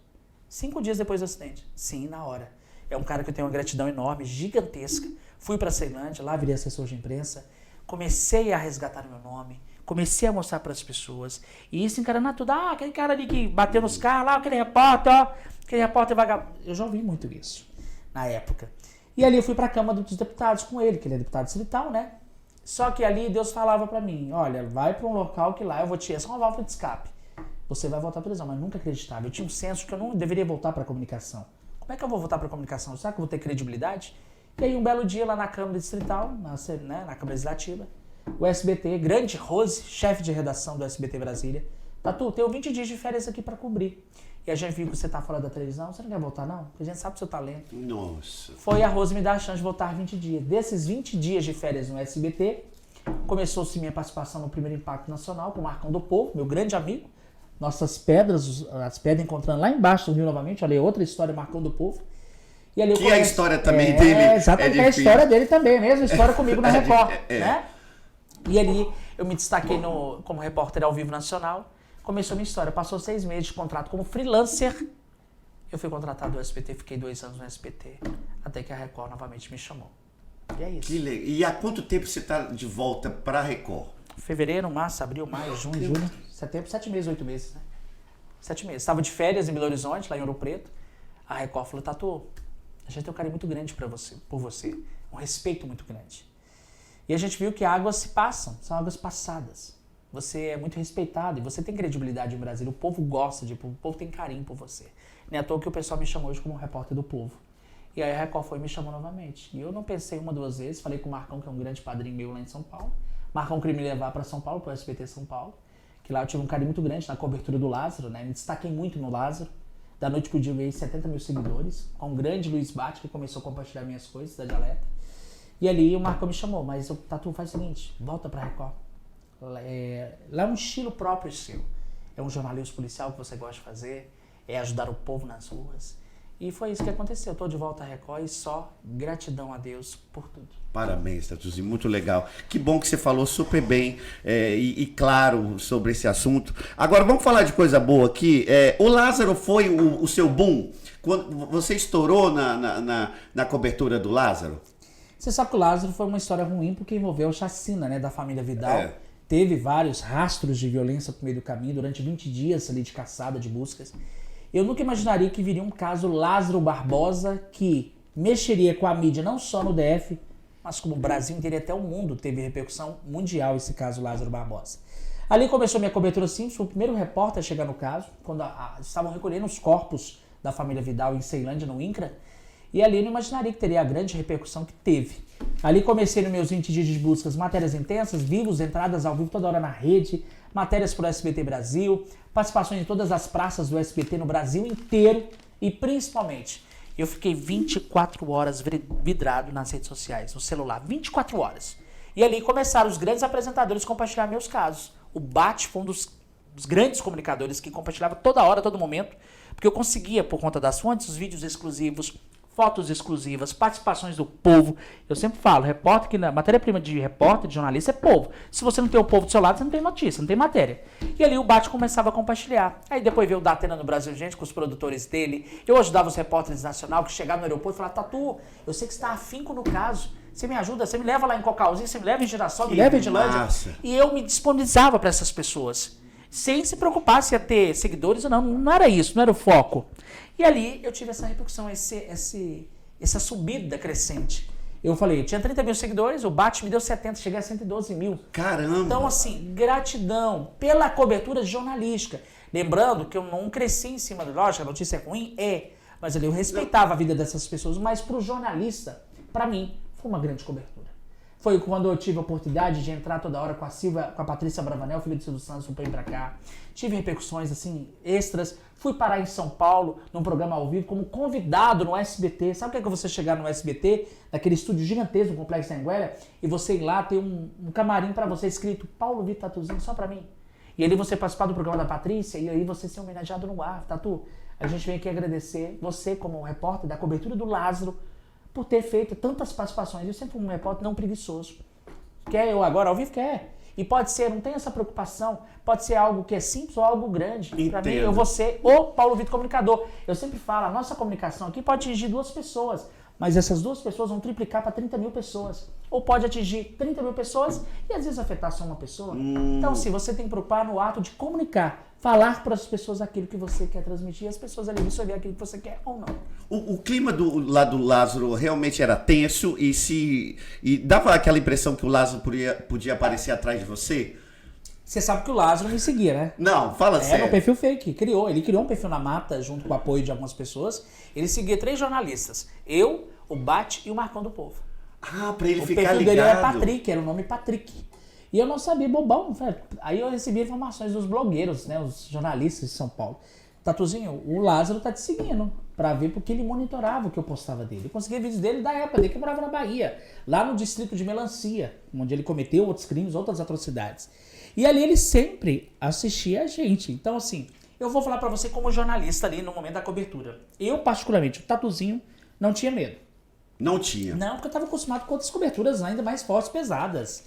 5 dias depois do acidente. Sim, na hora. É um cara que eu tenho uma gratidão enorme, gigantesca. Fui para Ceilândia, lá virei assessor de imprensa. Comecei a resgatar meu nome. Comecei a mostrar para as pessoas. E isso encarando tudo. Ah, aquele cara ali que bateu nos carros, lá, aquele repórter, ó. Aquele repórter vagabundo. Eu já ouvi muito isso na época. E ali eu fui para a Câmara dos Deputados com ele, que ele é deputado distrital, né? Só que ali Deus falava para mim, olha, vai para um local que lá eu vou te... É só uma válvula de escape. Você vai voltar à prisão, mas nunca acreditava. Eu tinha um senso que eu não deveria voltar para a comunicação. Como é que eu vou voltar para a comunicação? Será que eu vou ter credibilidade? E aí um belo dia lá na Câmara Distrital, na Câmara Legislativa, o SBT, grande Rose, chefe de redação do SBT Brasília, Tatu, tenho 20 dias de férias aqui para cobrir. E a gente viu que você tá fora da televisão, você não quer voltar não? Porque a gente sabe o seu talento. Nossa. Foi a Rose me dar a chance de voltar 20 dias. Desses 20 dias de férias no SBT, começou-se minha participação no Primeiro Impacto Nacional com o Marcão do Povo, meu grande amigo. Nossas pedras, as pedras encontrando lá embaixo do Rio novamente, olha aí outra história, Marcão do Povo. E ali a história também dele. Exatamente, a história dele também, a mesma história comigo na Record, né? E ali eu me destaquei como repórter ao vivo nacional. Começou a minha história, passou 6 meses de contrato como freelancer. Eu fui contratado do SBT, fiquei 2 anos no SBT, até que a Record novamente me chamou. E é isso. Que legal. E há quanto tempo você está de volta para a Record? Fevereiro, março, abril, maio, junho, julho, setembro, 7 meses, 8 meses, né? 7 meses. Estava de férias em Belo Horizonte, lá em Ouro Preto. A Record falou, Tatu, a gente tem um carinho muito grande por você, um respeito muito grande. E a gente viu que águas se passam, são águas passadas. Você é muito respeitado e você tem credibilidade no Brasil. O povo gosta o povo tem carinho por você. Nem à toa que o pessoal me chamou hoje como repórter do povo. E aí a Record foi e me chamou novamente. E eu não pensei 1, 2 vezes, falei com o Marcão, que é um grande padrinho meu lá em São Paulo. Marcão queria me levar para São Paulo, para o SBT São Paulo. Que lá eu tive um carinho muito grande na cobertura do Lázaro, né? Me destaquei muito no Lázaro. Da noite pro dia eu ganhei 70 mil seguidores. Com o grande Luiz Bate, que começou a compartilhar minhas coisas da Dialeta. E ali o Marcão me chamou, mas o Tatu faz o seguinte, volta pra Record. Lá é um estilo próprio seu. É um jornalismo policial que você gosta de fazer, é ajudar o povo nas ruas. E foi isso que aconteceu. Eu tô de volta à Record e só gratidão a Deus por tudo. Parabéns, Tatuzinho, muito legal. Que bom que você falou super bem e claro sobre esse assunto. Agora vamos falar de coisa boa aqui. O Lázaro foi o seu boom? Quando você estourou na cobertura do Lázaro? Você sabe que o Lázaro foi uma história ruim porque envolveu a chacina, né, da família Vidal. Teve vários rastros de violência no meio do caminho durante 20 dias ali de caçada, de buscas. Eu nunca imaginaria que viria um caso Lázaro Barbosa que mexeria com a mídia não só no DF, mas como o Brasil inteiro e até o mundo teve repercussão mundial esse caso Lázaro Barbosa. Ali começou minha cobertura simples, fui o primeiro repórter a chegar no caso, quando estavam recolhendo os corpos da família Vidal em Ceilândia, no INCRA, e ali eu não imaginaria que teria a grande repercussão que teve. Ali comecei nos meus 20 dias de buscas, matérias intensas, vivos, entradas ao vivo toda hora na rede, matérias para o SBT Brasil, participações em todas as praças do SBT no Brasil inteiro e principalmente, eu fiquei 24 horas vidrado nas redes sociais, no celular, 24 horas. E ali começaram os grandes apresentadores a compartilhar meus casos. O Bate foi um dos grandes comunicadores que compartilhava toda hora, todo momento, porque eu conseguia, por conta das fontes, os vídeos exclusivos, fotos exclusivas, participações do povo. Eu sempre falo, repórter que na matéria-prima de repórter, de jornalista, é povo. Se você não tem o povo do seu lado, você não tem notícia, não tem matéria. E ali o Bate começava a compartilhar. Aí depois veio o Datena no Brasil, gente, com os produtores dele. Eu ajudava os repórteres nacional que chegavam no aeroporto e falavam, Tatu, eu sei que você está afinco no caso. Você me ajuda, você me leva lá em Cocalzinho, você me leva em Girassol, me leva em Edilândia. E eu me disponibilizava para essas pessoas. Sem se preocupar se ia ter seguidores ou não. Não era isso, não era o foco. E ali eu tive essa repercussão, essa subida crescente. Eu falei, eu tinha 30 mil seguidores, o Bate me deu 70, cheguei a 112 mil. Caramba! Então, assim, gratidão pela cobertura jornalística. Lembrando que eu não cresci em cima, lógico, a notícia é ruim, mas ali eu respeitava a vida dessas pessoas, mas pro jornalista, para mim, foi uma grande cobertura. Foi quando eu tive a oportunidade de entrar toda hora com a Silvia, com a Patrícia Bravanel, filha do Silvio Santos, foi pra cá. Tive repercussões, assim, extras. Fui parar em São Paulo, num programa ao vivo, como convidado no SBT. Sabe o que é você chegar no SBT, naquele estúdio gigantesco do Complexo da Anguera, e você ir lá, ter um camarim pra você escrito Paulo Vitor Tatuzinho, só pra mim. E ali você participar do programa da Patrícia, e aí você ser homenageado no ar. Tatu, a gente vem aqui agradecer você, como repórter da cobertura do Lázaro, por ter feito tantas participações. Eu sempre fui um repórter não preguiçoso. Quer eu agora ao vivo? Quer. E pode ser, não tem essa preocupação, pode ser algo que é simples ou algo grande. Para mim, eu vou ser o Paulo Vitor comunicador. Eu sempre falo, a nossa comunicação aqui pode atingir 2 pessoas, mas essas 2 pessoas vão triplicar para 30 mil pessoas. Ou pode atingir 30 mil pessoas e às vezes afetar só uma pessoa. Então, sim, você tem que preocupar no ato de comunicar, falar para as pessoas aquilo que você quer transmitir, e as pessoas ali vão ver aquilo que você quer ou não. O clima lá do Lázaro realmente era tenso e dava aquela impressão que o Lázaro podia aparecer atrás de você? Você sabe que o Lázaro me seguia, né? Não, fala sério. É um perfil fake. Ele criou um perfil na mata, junto com o apoio de algumas pessoas. Ele seguia 3 jornalistas. Eu, o Bate e o Marcão do Povo. Ah, pra ele o ficar ligado. O perfil dele era Patrick, era o nome Patrick. E eu não sabia, bobão. Aí eu recebi informações dos blogueiros, né? Os jornalistas de São Paulo. Tatuzinho, o Lázaro tá te seguindo pra ver porque ele monitorava o que eu postava dele. Eu consegui vídeos dele da época dele que morava na Bahia, lá no distrito de Melancia, onde ele cometeu outros crimes, outras atrocidades. E ali ele sempre assistia a gente. Então, assim, eu vou falar pra você como jornalista ali no momento da cobertura. Eu, particularmente, o Tatuzinho, não tinha medo. Não tinha? Não, porque eu tava acostumado com outras coberturas ainda mais fortes, pesadas.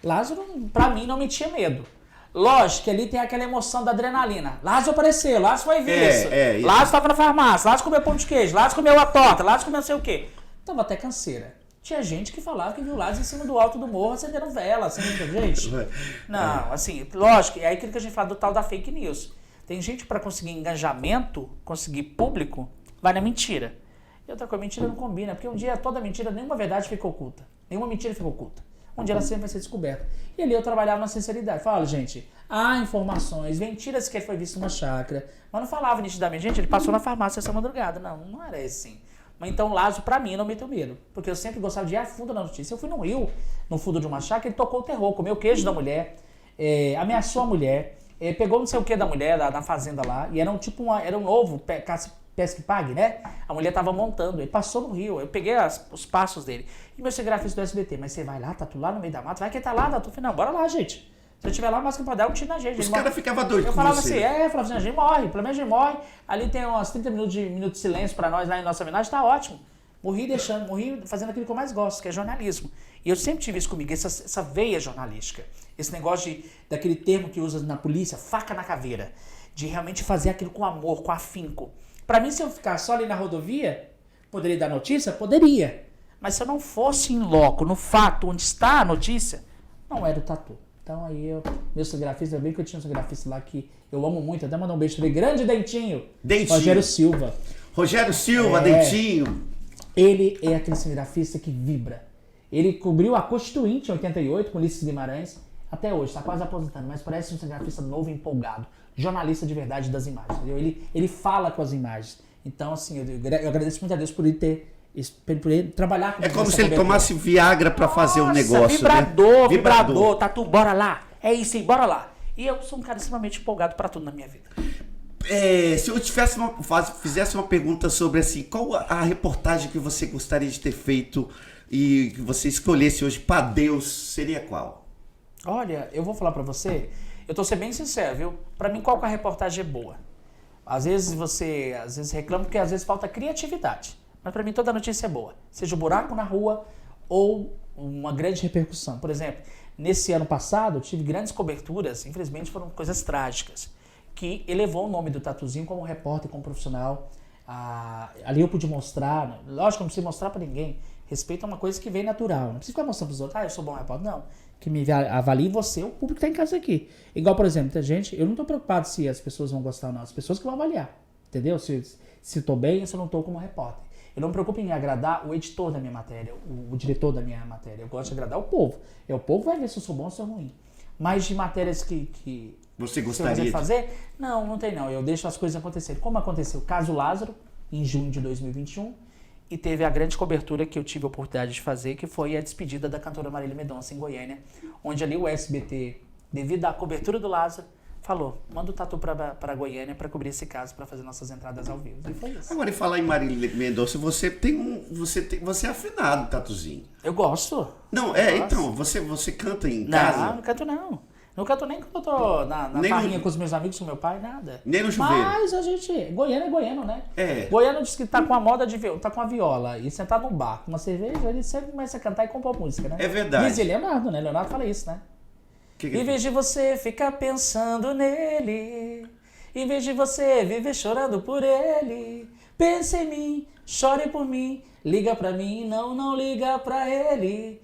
Lázaro, pra mim, não me tinha medo. Lógico que ali tem aquela emoção da adrenalina. Lázaro apareceu, Lázaro foi visto. Lázaro estava na farmácia, Lázaro comeu pão de queijo, Lázaro comeu a torta, Lázaro comeu não sei o quê. Tava até canseira. Tinha gente que falava que viu Lázaro em cima do alto do morro acendendo vela, acendendo gente. Não, assim, lógico, é aquilo que a gente fala do tal da fake news. Tem gente que para conseguir engajamento, conseguir público, vai na mentira. E outra coisa, mentira não combina, porque um dia toda mentira, nenhuma verdade fica oculta. Nenhuma mentira fica oculta. Um dia ela sempre vai ser descoberta. E ali eu trabalhava na sinceridade. Falava, gente, há informações, mentiras que ele foi visto numa chácara, mas não falava nitidamente, gente, ele passou na farmácia essa madrugada. Não era assim. Mas então o Lázaro, pra mim, não me deu medo. Porque eu sempre gostava de ir a fundo na notícia. Eu fui no Rio, no fundo de uma chácara, ele tocou o terror, comeu o queijo da mulher, ameaçou a mulher, pegou não sei o que da mulher na fazenda lá, e era era um novo pesca e pague, né? A mulher tava montando, ele passou no rio, eu peguei os passos dele. E meu cinegrafista do SBT, mas você vai lá, Tatu, lá no meio da mata, vai que ele tá lá, Tatu. Eu falei, não, bora lá, gente. Se eu estiver lá, mas que pode dar um tiro na gente. Os caras ficavam doidos com você. Eu falava assim, falava assim, a gente morre, pelo menos a gente morre. Ali tem uns 30 minutos de silêncio pra nós lá em nossa homenagem, tá ótimo. Morri fazendo aquilo que eu mais gosto, que é jornalismo. E eu sempre tive isso comigo, essa veia jornalística. Esse negócio daquele termo que usa na polícia, faca na caveira. De realmente fazer aquilo com amor, com afinco. Pra mim, se eu ficar só ali na rodovia, poderia dar notícia? Poderia. Mas se eu não fosse em loco, no fato, onde está a notícia, não era o Tatu. Então aí meu cinegrafista, bem que eu tinha um cinegrafista lá que eu amo muito, até mandar um beijo pra ele, grande Dentinho. Rogério Silva. Rogério Silva, Dentinho. Ele é aquele cinegrafista que vibra. Ele cobriu a Constituinte em 88 com Ulisses Guimarães, até hoje, está quase aposentando, mas parece um cinegrafista novo e empolgado. Jornalista de verdade das imagens. Entendeu? Ele fala com as imagens. Então, assim, eu agradeço muito a Deus por ele trabalhar com. É como se ele tomasse Viagra pra fazer um negócio. Vibrador. Tatu, bora lá. É isso aí, bora lá. E eu sou um cara extremamente empolgado pra tudo na minha vida. Se eu fizesse uma pergunta sobre assim, qual a reportagem que você gostaria de ter feito e que você escolhesse hoje pra Deus, seria qual? Olha, eu vou falar pra você, eu tô sendo bem sincero, viu? Pra mim, qual que a reportagem é boa? Às vezes você reclama porque às vezes falta criatividade. Mas pra mim toda notícia é boa. Seja um buraco na rua ou uma grande repercussão. Por exemplo, nesse ano passado eu tive grandes coberturas, infelizmente foram coisas trágicas, que elevou o nome do Tatuzinho como repórter, como profissional. Ali eu pude mostrar, lógico que eu não preciso mostrar pra ninguém. Respeito é uma coisa que vem natural. Não precisa ficar mostrando pros outros, eu sou bom repórter. Não. Que me avalie você, o público que tá em casa aqui. Igual, por exemplo, tem gente, eu não tô preocupado se as pessoas vão gostar ou não, as pessoas que vão avaliar. Entendeu? Se eu tô bem ou se eu não tô como repórter. Eu não me preocupo em agradar o editor da minha matéria, o diretor da minha matéria. Eu gosto de agradar o povo. E o povo vai ver se eu sou bom ou se eu sou ruim. Mas de matérias que Você se eu gostaria quiser de... fazer, não tem não. Eu deixo as coisas acontecerem. Como aconteceu o caso Lázaro, em junho de 2021, e teve a grande cobertura que eu tive a oportunidade de fazer, que foi a despedida da cantora Marília Mendonça em Goiânia, onde ali o SBT, devido à cobertura do Lázaro, falou, manda o Tatu para Goiânia para cobrir esse caso, para fazer nossas entradas ao vivo. E foi isso. Agora, em falar em Marília Mendonça, você é afinado, Tatuzinho. Eu gosto. Não, então, você canta em Não, casa? não canto não. Não canto nem quando eu tô na farrinha com os meus amigos, com meu pai, nada. Nem no chuveiro? Mas a gente... Goiano é goiano, né? É. Goiano diz que tá com a moda de... Tá com a viola e sentado num bar, com uma cerveja, ele sempre começa a cantar e compor música, né? É verdade. Diz Leonardo, né? Leonardo fala isso, né? Em vez de você ficar pensando nele, em vez de você viver chorando por ele, pense em mim, chore por mim, liga pra mim, não liga pra ele,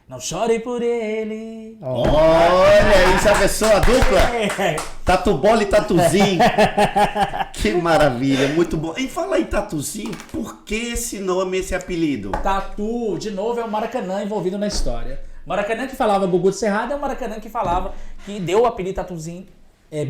não chore por ele. Olha, isso é a pessoa dupla? Tatu Bola e Tatuzinho. Que maravilha, muito bom. E falar em Tatuzinho, por que esse nome, esse apelido? Tatu, de novo, é o Maracanã envolvido na história. Maracanã que falava Gugu de Cerrado é o Maracanã que falava, que deu o apelido Tatuzinho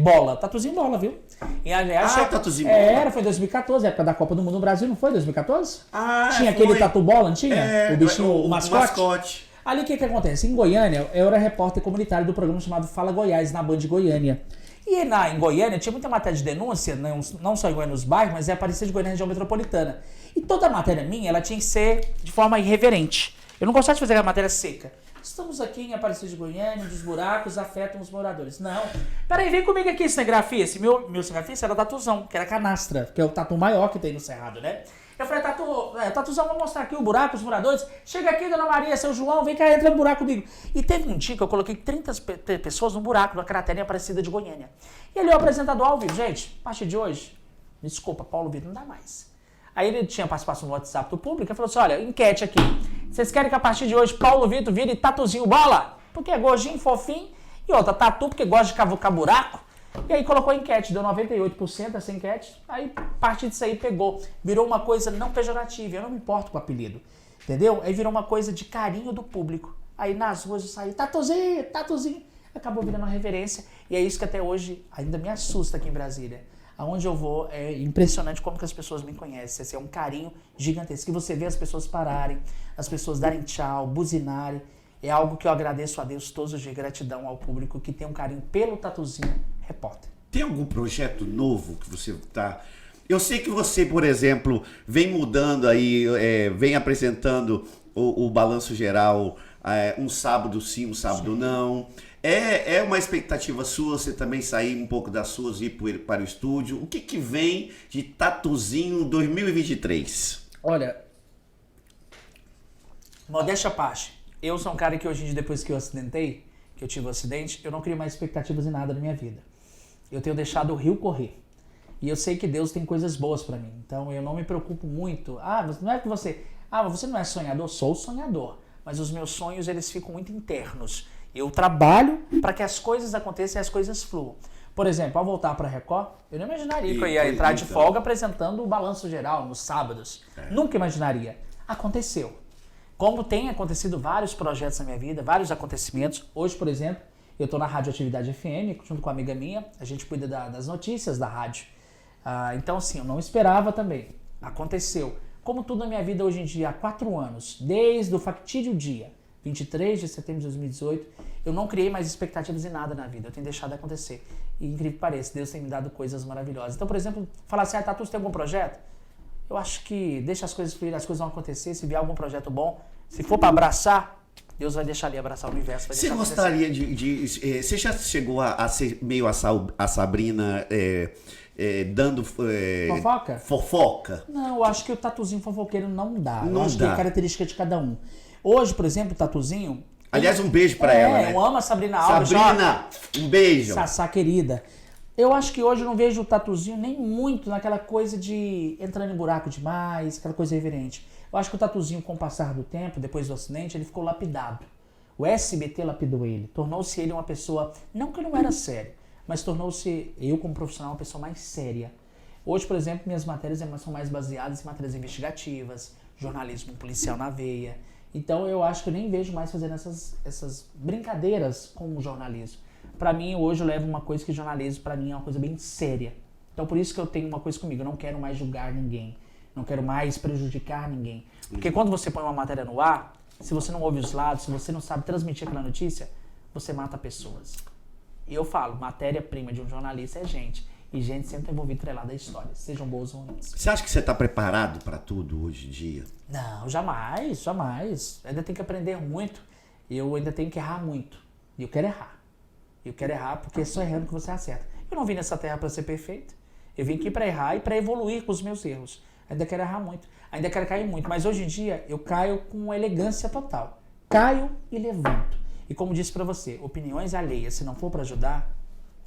Bola. Tatuzinho Bola, viu? E, aliás, Tatuzinho Bola. Foi em 2014, época da Copa do Mundo no Brasil, não foi? 2014? foi. Tinha aquele Tatu Bola, não tinha? O bichinho, o mascote. Ali o que acontece? Em Goiânia, eu era repórter comunitário do programa chamado Fala Goiás, na Band de Goiânia. E em Goiânia tinha muita matéria de denúncia, não só em Goiânia nos bairros, mas é Aparecida de Goiânia, região metropolitana. E toda a matéria minha, ela tinha que ser de forma irreverente. Eu não gostava de fazer a matéria seca. Estamos aqui em Aparecida de Goiânia, onde os buracos afetam os moradores. Não. Peraí, vem comigo aqui, cinegrafista. Meu cinegrafista era tatuzão, que era canastra, que é o tatu maior que tem no Cerrado, né? Eu falei, Tatuzão, vou mostrar aqui o buraco, os moradores. Chega aqui, Dona Maria, seu João, vem cá, entra no buraco comigo. E teve um dia que eu coloquei 30 pessoas no buraco, na cratera em Aparecida de Goiânia. E ali o apresentador ao vivo, gente, a partir de hoje, desculpa, Paulo Vitor, não dá mais. Aí ele tinha participação no WhatsApp do público e falou assim, olha, enquete aqui. Vocês querem que a partir de hoje Paulo Vitor vire Tatuzinho Bola? Porque é gordinho, fofinho. E outra, Tatu, porque gosta de cavucar buraco. E aí colocou a enquete, deu 98% essa enquete. Aí, a partir disso aí, pegou. Virou uma coisa não pejorativa, eu não me importo com o apelido. Entendeu? Aí virou uma coisa de carinho do público. Aí nas ruas eu saí, Tatuzinho, Tatuzinho. Acabou virando uma reverência. E é isso que até hoje ainda me assusta aqui em Brasília. Aonde eu vou, é impressionante como que as pessoas me conhecem. Esse é um carinho gigantesco. Que você vê as pessoas pararem, as pessoas darem tchau, buzinarem. É algo que eu agradeço a Deus todos os dias, gratidão ao público que tem um carinho pelo Tatuzinho Repórter. Tem algum projeto novo que você tá... Eu sei que você, por exemplo, vem mudando aí, vem apresentando o Balanço Geral, um sábado sim, um sábado não. É uma expectativa sua você também sair um pouco das suas e ir para o estúdio? O que vem de Tatuzinho 2023? Olha, modéstia à parte. Eu sou um cara que hoje em dia, depois que eu acidentei, que eu tive um acidente, eu não crio mais expectativas em nada na minha vida. Eu tenho deixado o rio correr. E eu sei que Deus tem coisas boas pra mim. Então eu não me preocupo muito. Mas não é que você... mas você não é sonhador? Sou sonhador. Mas os meus sonhos, eles ficam muito internos. Eu trabalho para que as coisas aconteçam e as coisas fluam. Por exemplo, ao voltar para a Record, eu não imaginaria que eu ia entrar de folga apresentando o Balanço Geral nos sábados. Nunca imaginaria. Aconteceu. Como tem acontecido vários projetos na minha vida, vários acontecimentos. Hoje, por exemplo, eu estou na Rádio Atividade FM, junto com uma amiga minha. A gente cuida das notícias da rádio. Então, assim, eu não esperava também. Aconteceu. Como tudo na minha vida hoje em dia, há 4 anos, desde o fatídico dia, 23 de setembro de 2018, eu não criei mais expectativas em nada na vida. Eu tenho deixado acontecer. E, incrível que pareça, Deus tem me dado coisas maravilhosas. Então, por exemplo, falar assim, Tatu, você tem algum projeto? Eu acho que deixa as coisas fluir, as coisas vão acontecer. Se vier algum projeto bom, se for para abraçar, Deus vai deixar ali abraçar o universo. Vai você gostaria você já chegou a ser meio a Sabrina dando... fofoca? Fofoca? Não, eu acho que o Tatuzinho fofoqueiro não dá. Não eu acho dá. que é característica de cada um. Hoje, por exemplo, o Tatuzinho... Aliás, um beijo pra ela, né? Eu amo a Sabrina Alves. Sabrina, um beijo. Sassá querida. Eu acho que hoje eu não vejo o Tatuzinho nem muito naquela coisa de entrando em buraco demais, aquela coisa reverente. Eu acho que o Tatuzinho, com o passar do tempo, depois do acidente, ele ficou lapidado. O SBT lapidou ele. Tornou-se ele uma pessoa, não que ele não era sério, mas tornou-se, eu como profissional, uma pessoa mais séria. Hoje, por exemplo, minhas matérias são mais baseadas em matérias investigativas, jornalismo policial na veia. Então eu acho que eu nem vejo mais fazendo essas brincadeiras com o jornalismo. Para mim, hoje eu levo uma coisa que jornalismo para mim é uma coisa bem séria. Então por isso que eu tenho uma coisa comigo, eu não quero mais julgar ninguém, não quero mais prejudicar ninguém. Porque quando você põe uma matéria no ar, se você não ouve os lados, se você não sabe transmitir aquela notícia, você mata pessoas. E eu falo, matéria-prima de um jornalista é gente. E gente sempre está envolvida atrelada à história, sejam boas ou ruins. Você acha que você está preparado para tudo hoje em dia? Não, jamais, jamais. Eu ainda tenho que aprender muito. Eu ainda tenho que errar muito. E eu quero errar. Eu quero errar porque é só errando que você acerta. Eu não vim nessa terra para ser perfeito. Eu vim aqui para errar e para evoluir com os meus erros. Ainda quero errar muito. Ainda quero cair muito. Mas hoje em dia eu caio com elegância total. Caio e levanto. E como disse para você, opiniões alheias, se não for para ajudar,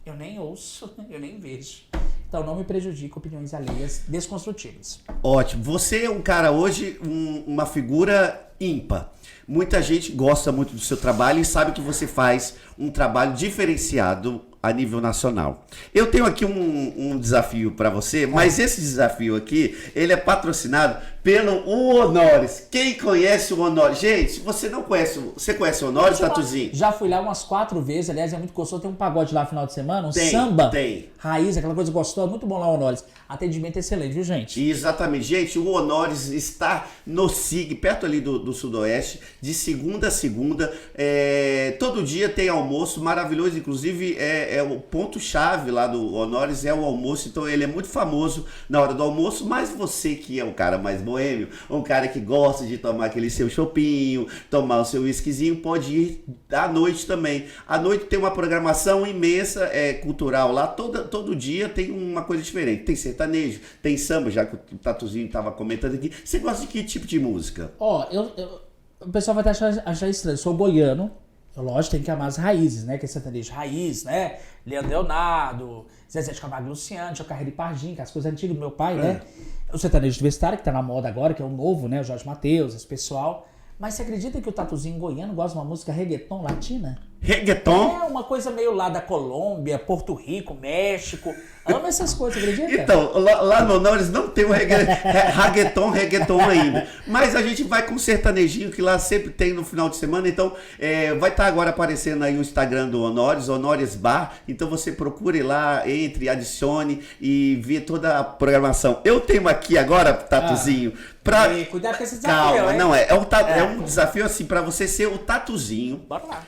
eu nem ouço, eu nem vejo. Então não me prejudica opiniões alheias desconstrutivas. Ótimo. Você é um cara hoje, uma figura ímpar. Muita gente gosta muito do seu trabalho e sabe que você faz um trabalho diferenciado a nível nacional. Eu tenho aqui um desafio para você, mas esse desafio aqui, ele é patrocinado pelo Honores. Quem conhece o Honores? Gente, você não conhece, você conhece o Honores, Tatuzinho? Já fui lá umas 4 vezes, aliás, é muito gostoso, tem um pagode lá no final de semana, Tem, samba, tem. raiz, aquela coisa gostosa, muito bom lá o Honores. Atendimento excelente, viu, gente? Exatamente. Gente, o Honores está no SIG, perto ali do Sudoeste, de segunda a segunda. Todo dia tem almoço maravilhoso, inclusive é o ponto-chave lá do Honores, é o almoço, então ele é muito famoso na hora do almoço, mas você que é um cara mais boêmio, um cara que gosta de tomar aquele seu chopinho, tomar o seu whiskyzinho, pode ir à noite também. À noite tem uma programação imensa, cultural lá, todo dia tem uma coisa diferente. Tem sertanejo, tem samba, já que o Tatuzinho estava comentando aqui. Você gosta de que tipo de música? O pessoal vai achar estranho, eu sou goiano, lógico, tem que amar as raízes, né? Que é sertanejo raiz, né? Leandro Leonardo, Zezé de Camargo e Luciano, Jocarreira e Pardinho, que é as coisas antigas do meu pai, né? O sertanejo universitário, que tá na moda agora, que é o novo, né? O Jorge Mateus, esse pessoal. Mas você acredita que o Tatuzinho goiano gosta de uma música reggaeton latina? Reggaeton? É uma coisa meio lá da Colômbia, Porto Rico, México. Ama essas coisas, acredita? Então, lá no Honores não tem um reggaeton ainda. Mas a gente vai com o sertanejinho, que lá sempre tem no final de semana. Então, vai estar agora aparecendo aí o Instagram do Honores, Honores Bar. Então você procure lá, entre, adicione e vê toda a programação. Eu tenho aqui agora, Tatuzinho, cuidado com esse desafio, Calma, hein? não é. É um desafio assim, para você ser o Tatuzinho. Bora lá.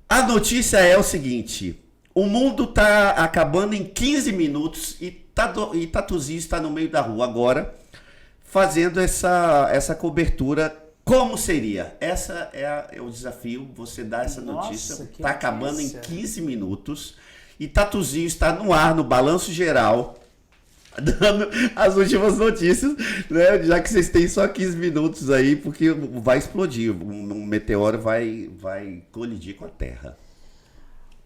A notícia é o seguinte: o mundo tá acabando em 15 minutos e Tatuzinho está no meio da rua agora, fazendo essa cobertura. Como seria? Essa é o desafio, você dá essa notícia. Tá acabando em 15 minutos e Tatuzinho está no ar, no Balanço Geral, dando as últimas notícias, né? Já que vocês têm só 15 minutos aí, porque vai explodir, um meteoro vai colidir com a Terra.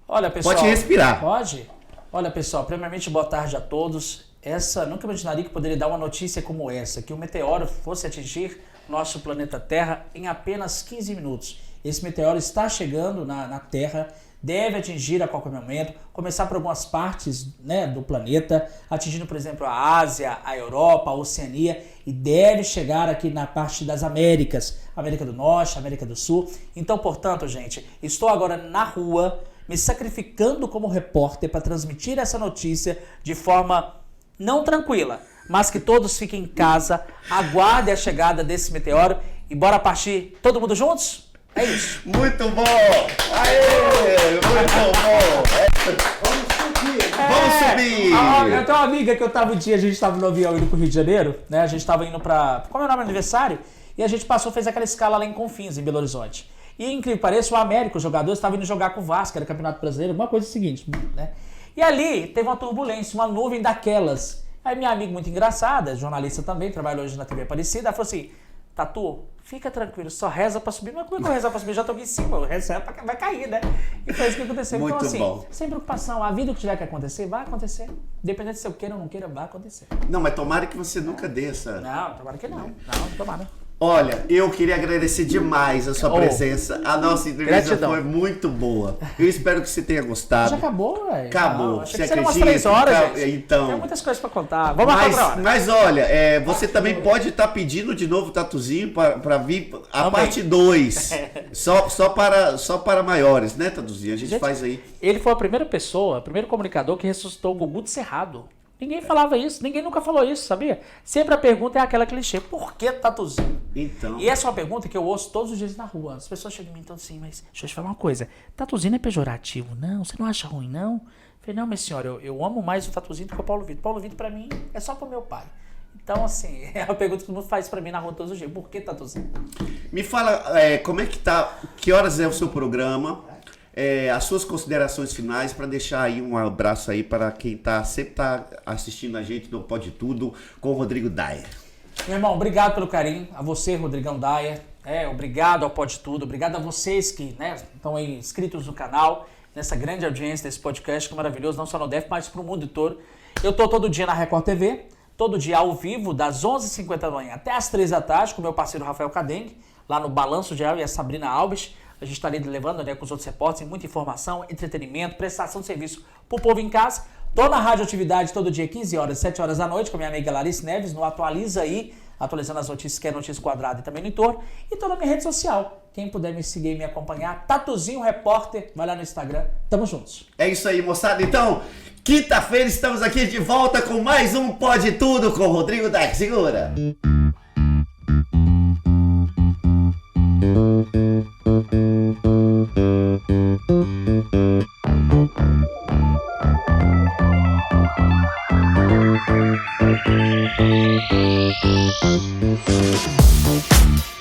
Olha, pessoal, pode respirar. Pode? Olha, pessoal, primeiramente, boa tarde a todos. Nunca imaginaria que poderia dar uma notícia como essa, que o meteoro fosse atingir nosso planeta Terra em apenas 15 minutos. Esse meteoro está chegando na Terra, deve atingir a qualquer momento, começar por algumas partes, né, do planeta, atingindo, por exemplo, a Ásia, a Europa, a Oceania, e deve chegar aqui na parte das Américas, América do Norte, América do Sul. Então, portanto, gente, estou agora na rua, me sacrificando como repórter para transmitir essa notícia de forma não tranquila, mas que todos fiquem em casa, aguardem a chegada desse meteoro e bora partir todo mundo juntos? É isso. Muito bom! Aê! Muito bom! Vamos subir! Eu tenho uma amiga que a gente estava no avião indo pro Rio de Janeiro, né? A gente estava indo para comemorar meu aniversário e a gente fez aquela escala lá em Confins, em Belo Horizonte. E, incrível que pareça, o América, os jogadores, estavam indo jogar com o Vasco, era Campeonato Brasileiro, alguma coisa seguinte, né? E ali teve uma turbulência, uma nuvem daquelas. Aí minha amiga muito engraçada, jornalista também, trabalha hoje na TV Aparecida, ela falou assim: Tatu, fica tranquilo, só reza pra subir. Mas como é que eu vou rezar pra subir? Já tô aqui em cima, eu rezo vai cair, né? E foi isso que aconteceu. Muito então, assim, bom. Sem preocupação, a vida que tiver que acontecer, vai acontecer. Independente se eu queira ou não queira, vai acontecer. Não, mas tomara que você nunca desça. Não, tomara que não. Não, tomara. Olha, eu queria agradecer demais a sua presença. A nossa entrevista foi muito boa. Eu espero que você tenha gostado. Já acabou, velho? Acabou. Achei Você que seria umas acredita? 3 horas, gente. Então. Tem muitas coisas pra contar. Vamos lá pra hora. Mas olha, você também pode estar pedindo de novo o Tatuzinho para vir a parte 2. Só para maiores, né, Tatuzinho? A gente faz aí. Ele foi a primeira pessoa, o primeiro comunicador que ressuscitou o Gugu de Cerrado. Ninguém falava isso, ninguém nunca falou isso, sabia? Sempre a pergunta é aquela clichê, por que Tatuzinho? Então. E essa é uma pergunta que eu ouço todos os dias na rua. As pessoas chegam em mim e estão assim, mas deixa eu te falar uma coisa, Tatuzinho é pejorativo? Não, você não acha ruim, não? Eu falei, não, minha senhora, eu amo mais o Tatuzinho do que o Paulo Vitor. Paulo Vitor pra mim é só pro meu pai. Então, assim, é uma pergunta que todo mundo faz pra mim na rua todos os dias, por que Tatuzinho? Me fala, como é que tá, que horas é o seu programa? As suas considerações finais para deixar aí um abraço aí para quem sempre tá assistindo a gente no Pode Tudo com o Rodrigo Daia. Meu irmão, obrigado pelo carinho, a você, Rodrigão Daia, obrigado ao Pode Tudo, obrigado a vocês que estão aí inscritos no canal, nessa grande audiência desse podcast que é maravilhoso, não só no DF, mas para o mundo todo. Eu tô todo dia na Record TV, todo dia ao vivo, das 11h50 da manhã até as 3 da tarde, com meu parceiro Rafael Cadengue, lá no Balanço Geral, e a Sabrina Alves. A gente está ali levando com os outros repórteres muita informação, entretenimento, prestação de serviço para o povo em casa. Tô na radioatividade todo dia, 15 horas, 7 horas da noite, com a minha amiga Larissa Neves, no Atualiza Aí, atualizando as notícias, que é Notícia Quadrada e também no entorno. E tô na minha rede social. Quem puder me seguir e me acompanhar, Tatuzinho Repórter, vai lá no Instagram. Tamo juntos. É isso aí, moçada. Então, quinta-feira estamos aqui de volta com mais um Pode Tudo com o Rodrigo Daia. Segura! Thank you.